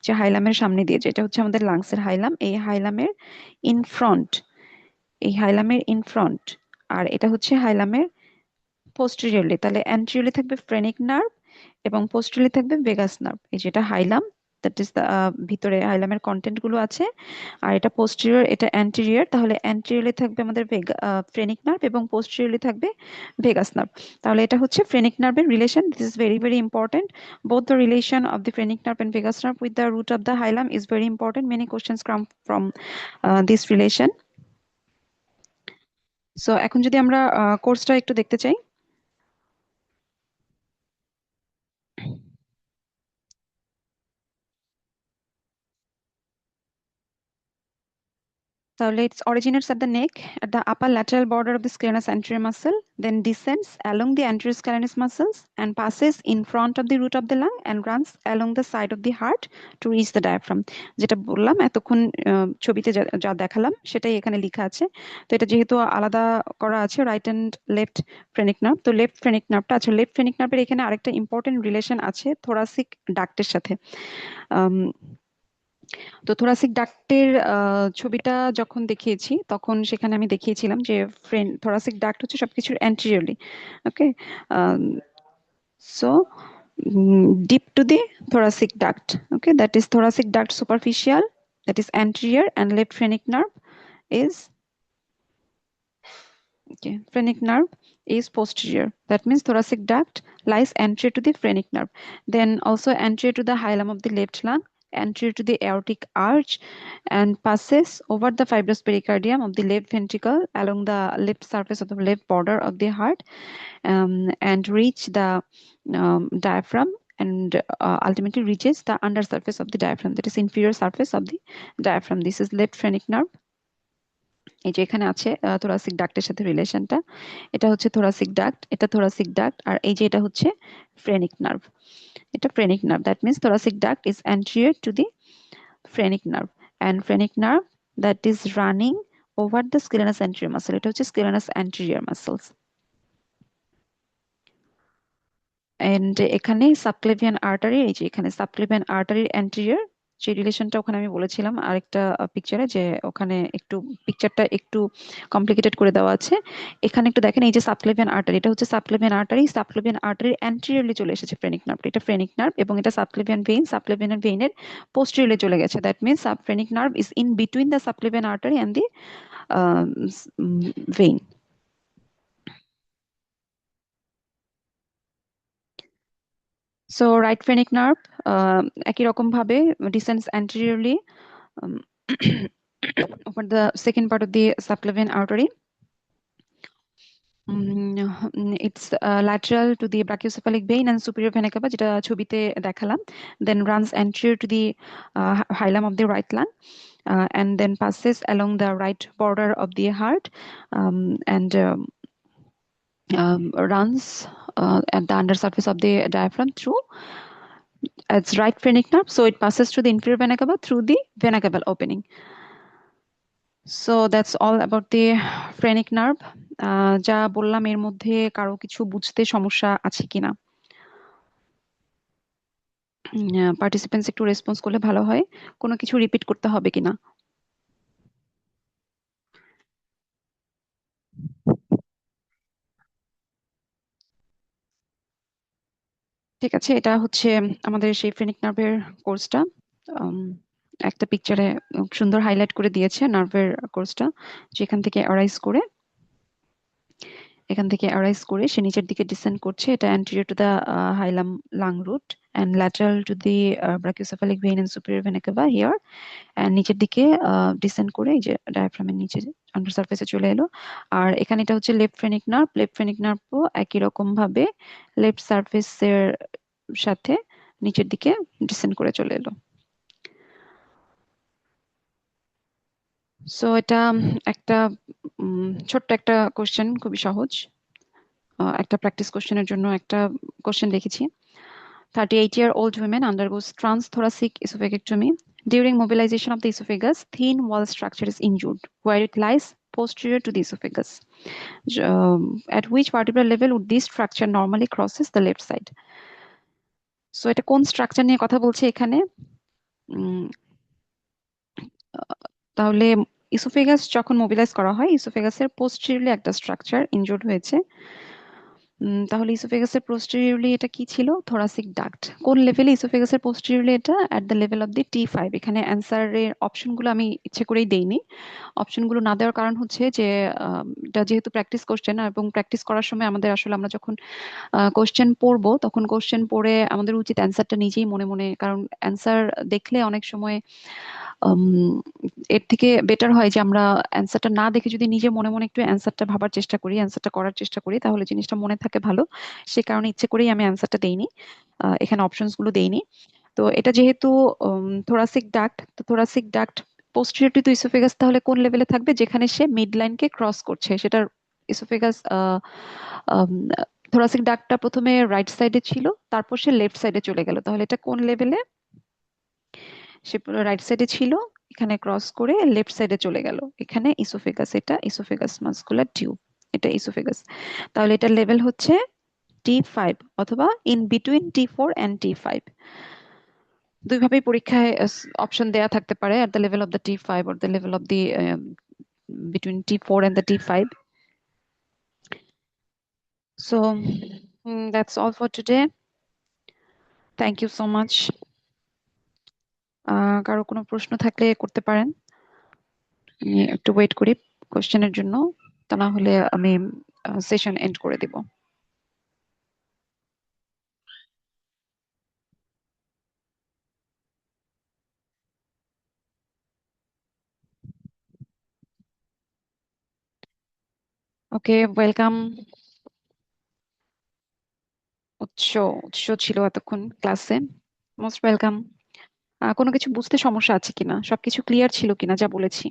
যে হাইলামের সামনে দিয়ে, যেটা হচ্ছে আমাদের লাংসের হাইলাম, এই হাইলামের ইন ফ্রন্ট, এই হাইলামের ইন ফ্রন্ট, আর এটা হচ্ছে হাইলামের পোস্টেরিয়রলি। তাহলে অ্যান্টেরিয়রলি থাকবে ফ্রেনিক নার্ভ এবং পোস্টেরিয়রলি থাকবে ভেগাস নার্ভ। এই যেটা হাইলাম, দ্যাট ইজ দ্য ভিতরে হাইলামের কন্টেন্ট গুলো আছে, আর এটা পোস্টেরিয়র, এটা অ্যান্টেরিয়র। তাহলে অ্যান্টেরিয়রলি থাকবে আমাদের ফ্রেনিক নার্ভ এবং পোস্টেরিয়রলি থাকবে ভেগাস নার্ভ। তাহলে এটা হচ্ছে ফ্রেনিক নার্ভের relation. This is very very important. Both the relation of the phrenic nerve and vagus nerve with the root of the hilum is very important. Many questions come from this relation. So এখন যদি আমরা কোর্সটা একটু দেখতে চাই, তাহলে it originates at the neck, at the upper lateral border of the scalenus anterior muscle, then descends along the anterior scalenus muscles and passes in front of the root of the lung and runs along the side of the heart to reach the diaphragm. যেটা বললাম এতক্ষণ, ছবিতে যা যা দেখালাম সেটাই এখানে লেখা আছে। তো এটা যেহেতু আলাদা করা আছে right and left phrenic nerve, তো লেফট ফ্রেনিক নার্ভটা, আচ্ছা লেফট ফ্রেনিক নার্ভের এখানে আরেকটা ইম্পর্টেন্ট রিলেশন আছে থোরাসিক ডাক্টের সাথে। তো থোরাসিক ডাক্টের ছবিটা যখন দেখিয়েছি তখন সেখানে আমি দেখিয়েছিলাম যে থোরাসিক ডাক্ট হচ্ছে সবকিছুর anteriorly. Okay, so deep to the thoracic duct. Okay, that is thoracic duct superficial, that is anterior, and left phrenic nerve is, okay, phrenic nerve is posterior. That means thoracic duct lies anterior to the phrenic nerve, then also anterior to the hilum of the left lung, anterior to the aortic arch, and passes over the fibrous pericardium of the left ventricle along the left surface of the left border of the heart, and reach the diaphragm, and ultimately reaches the undersurface of the diaphragm, that is inferior surface of the diaphragm. This is left phrenic nerve. এই যে এখানে আছে thoracic ডাক্টের সাথে রিলেশনটা, এটা হচ্ছে thoracic duct, এটা thoracic duct, আর এই যে এটা হচ্ছে ফ্রেনিক নার্ভ, এটা phrenic nerve. That means thoracic duct is anterior to the phrenic nerve, and phrenic nerve that is running over the scalenus anterior muscle, এটা হচ্ছে scalenus anterior muscles। এন্ড এখানে subclavian artery, এই যে এখানে subclavian আর্টারির anterior যে রিলেশনটা ওখানে আমি বলেছিলাম আরেকটা পিকচারে, যে ওখানে একটু পিকচারটা একটু কমপ্লিকেটেড করে দেওয়া আছে। এখানে একটু দেখেন, এই যে সাবক্লেভিয়ান আর্টারি, এটা হচ্ছে সাবক্লেভিয়ান আর্টারি, সাবক্লেভিয়ান আর্টারির অ্যান্টেরিয়রলি চলে এসেছে ফ্রেনিক নার্ভ, এটা ফ্রেনিক নার্ভ, এবং এটা সাবক্লেভিয়ান ভেইন, সাবক্লেভিয়ান ভেইনের পোস্টেরিয়রলি চলে গেছে। That means phrenic nerve is in between the subclavian artery and the vein. So right phrenic nerve একই রকম ভাবে descends anteriorly um, over the second part of the subclavian artery. It's lateral to the brachiocephalic vein and superior vena cava, যেটা ছবিতে দেখালাম, then runs anterior to the hilum of the right lung, and then passes along the right border of the heart, and runs at the undersurface of the diaphragm through its right phrenic nerve, so it passes through the inferior vena cava through the vena caval opening. So that's all about the phrenic nerve. যা বললাম এর মধ্যে কারো কিছু বুঝতে সমস্যা আছে কিনা? পার্টিসিপেন্টস একটু রেসপন্স করলে ভালো হয়, কোনো কিছু রিপিট করতে হবে কিনা। ঠিক আছে, এটা হচ্ছে আমাদের সেই ফ্রেনিক নার্ভের কোর্সটা। একটা পিকচারে সুন্দর হাইলাইট করে দিয়েছে নার্ভের কোর্সটা, যেখান থেকে অ্যারাইজ করে এখান থেকে অ্যারাইজ করে সে নিচের দিকে ডিসেন্ড করছে। এটা anterior to the hilum lung root and lateral to the brachiocephalic vein and superior vena cava here. And নিচের দিকে ডিসেন্ড করে এই যে ডায়াফ্রামের নিচে আন্ডার সারফেসে চলে এলো। আর এখানে এটা হচ্ছে left phrenic nerve. Left phrenic নার্ভও একই রকম ভাবে লেফট সারফেসের সাথে নিচের দিকে ডিসেন্ড করে চলে এলো। সো এটা একটা ছোট্ট একটা কোশ্চেন, খুবই সহজ একটা প্র্যাকটিস কোশ্চেনের জন্য একটা কোশ্চেন লিখেছি। 38-year-old woman undergoes transthoracic esophagectomy. During mobilization of the esophagus, thin wall structure is injured, where it lies posterior to the esophagus. At which vertebral level would this structure normally crosses the left side? So এটা কোন structure নিয়ে কথা বলছে এখানে? উম, তাহলে oesophagus যখন mobilise করা হয়, ইসোফেগাসের পোস্টেরিয়রলি একটা স্ট্রাকচার ইনজুর্ড হয়েছে। তাহলে ইসোফেগাসের পোস্টেরিয়রলি এটা কি ছিল? Thoracic duct. কোন লেভেলে ইসোফেগাসের পোস্টেরিয়রলি? এটা at the level of the T5। এখানে অ্যান্সারের অপশনগুলো আমি ইচ্ছে করেই দেইনি। অপশনগুলো না দেওয়ার কারণ হচ্ছে যে এটা যেহেতু প্র্যাকটিস কোশ্চেন, এবং প্র্যাকটিস করার সময় আমাদের আসলে আমরা যখন কোশ্চেন পড়বো তখন কোশ্চেন পড়ে আমাদের উচিত অ্যান্সারটা নিজেই মনে মনে, কারণ অ্যান্সার দেখলে অনেক সময় উম, এর থেকে বেটার হয় যে আমরা অ্যান্সারটা না দেখে যদি নিজে মনে মনে একটু অ্যান্সারটা ভাবার চেষ্টা করি, অ্যান্সারটা করার চেষ্টা করি, তাহলে জিনিসটা মনে থাকে ভালো। সে কারণে ইচ্ছে করেই আমি অ্যান্সারটা দেইনি, এখানে অপশনস গুলো দেইনি। তো এটা যেহেতু থোরাসিক ডাক্ট, তো thoracic duct posterior to oesophagus, তাহলে কোন লেভেলে থাকবে? যেখানে সে মিড লাইনকে ক্রস করছে সেটার ইসোফেগাস। থোরাসিক ডাক্টটা প্রথমে রাইট সাইডে ছিল, তারপর সে লেফট সাইডে চলে গেল, তাহলে এটা কোন লেভেলে? সে রাইট সাইডে ছিল, এখানে ক্রস করে লেফট সাইডে চলে গেল, এখানে ইসোফেগাস। এটা ইসোফেগাস মাস্কুলার টিউব, এটা ইসোফেগাস। তাহলে এটা লেভেল হচ্ছে T5 অথবা in between T4 and T5। দুইভাবেই পরীক্ষায় অপশন দেয়া থাকতে পারে, at the level of the T5 or the level of the between T4 and the T5. So that's all for today. Thank you so much. কারো কোনো প্রশ্ন থাকলে করতে পারেন। আমি একটু ওয়েট করি কোশ্চেনের জন্য, তা না হলে আমি সেশন এন্ড করে দিব। ওকে, ওয়েলকাম। উৎস উৎস ছিল এতক্ষণ ক্লাসে। Most welcome. কোনো কিছু বুঝতে সমস্যা আছে কিনা? সবকিছু ক্লিয়ার ছিল কিনা যা বলেছি?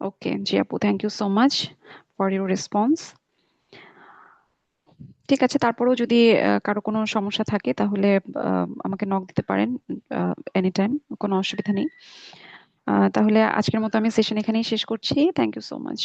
ওকে জি আপু, thank you so much for your response. ঠিক আছে, তারপরেও যদি কারো কোনো সমস্যা থাকে তাহলে আমাকে নক দিতে পারেন এনি টাইম, কোনো অসুবিধা নেই। তাহলে আজকের মতো আমি সেশন এখানেই শেষ করছি। Thank you so much.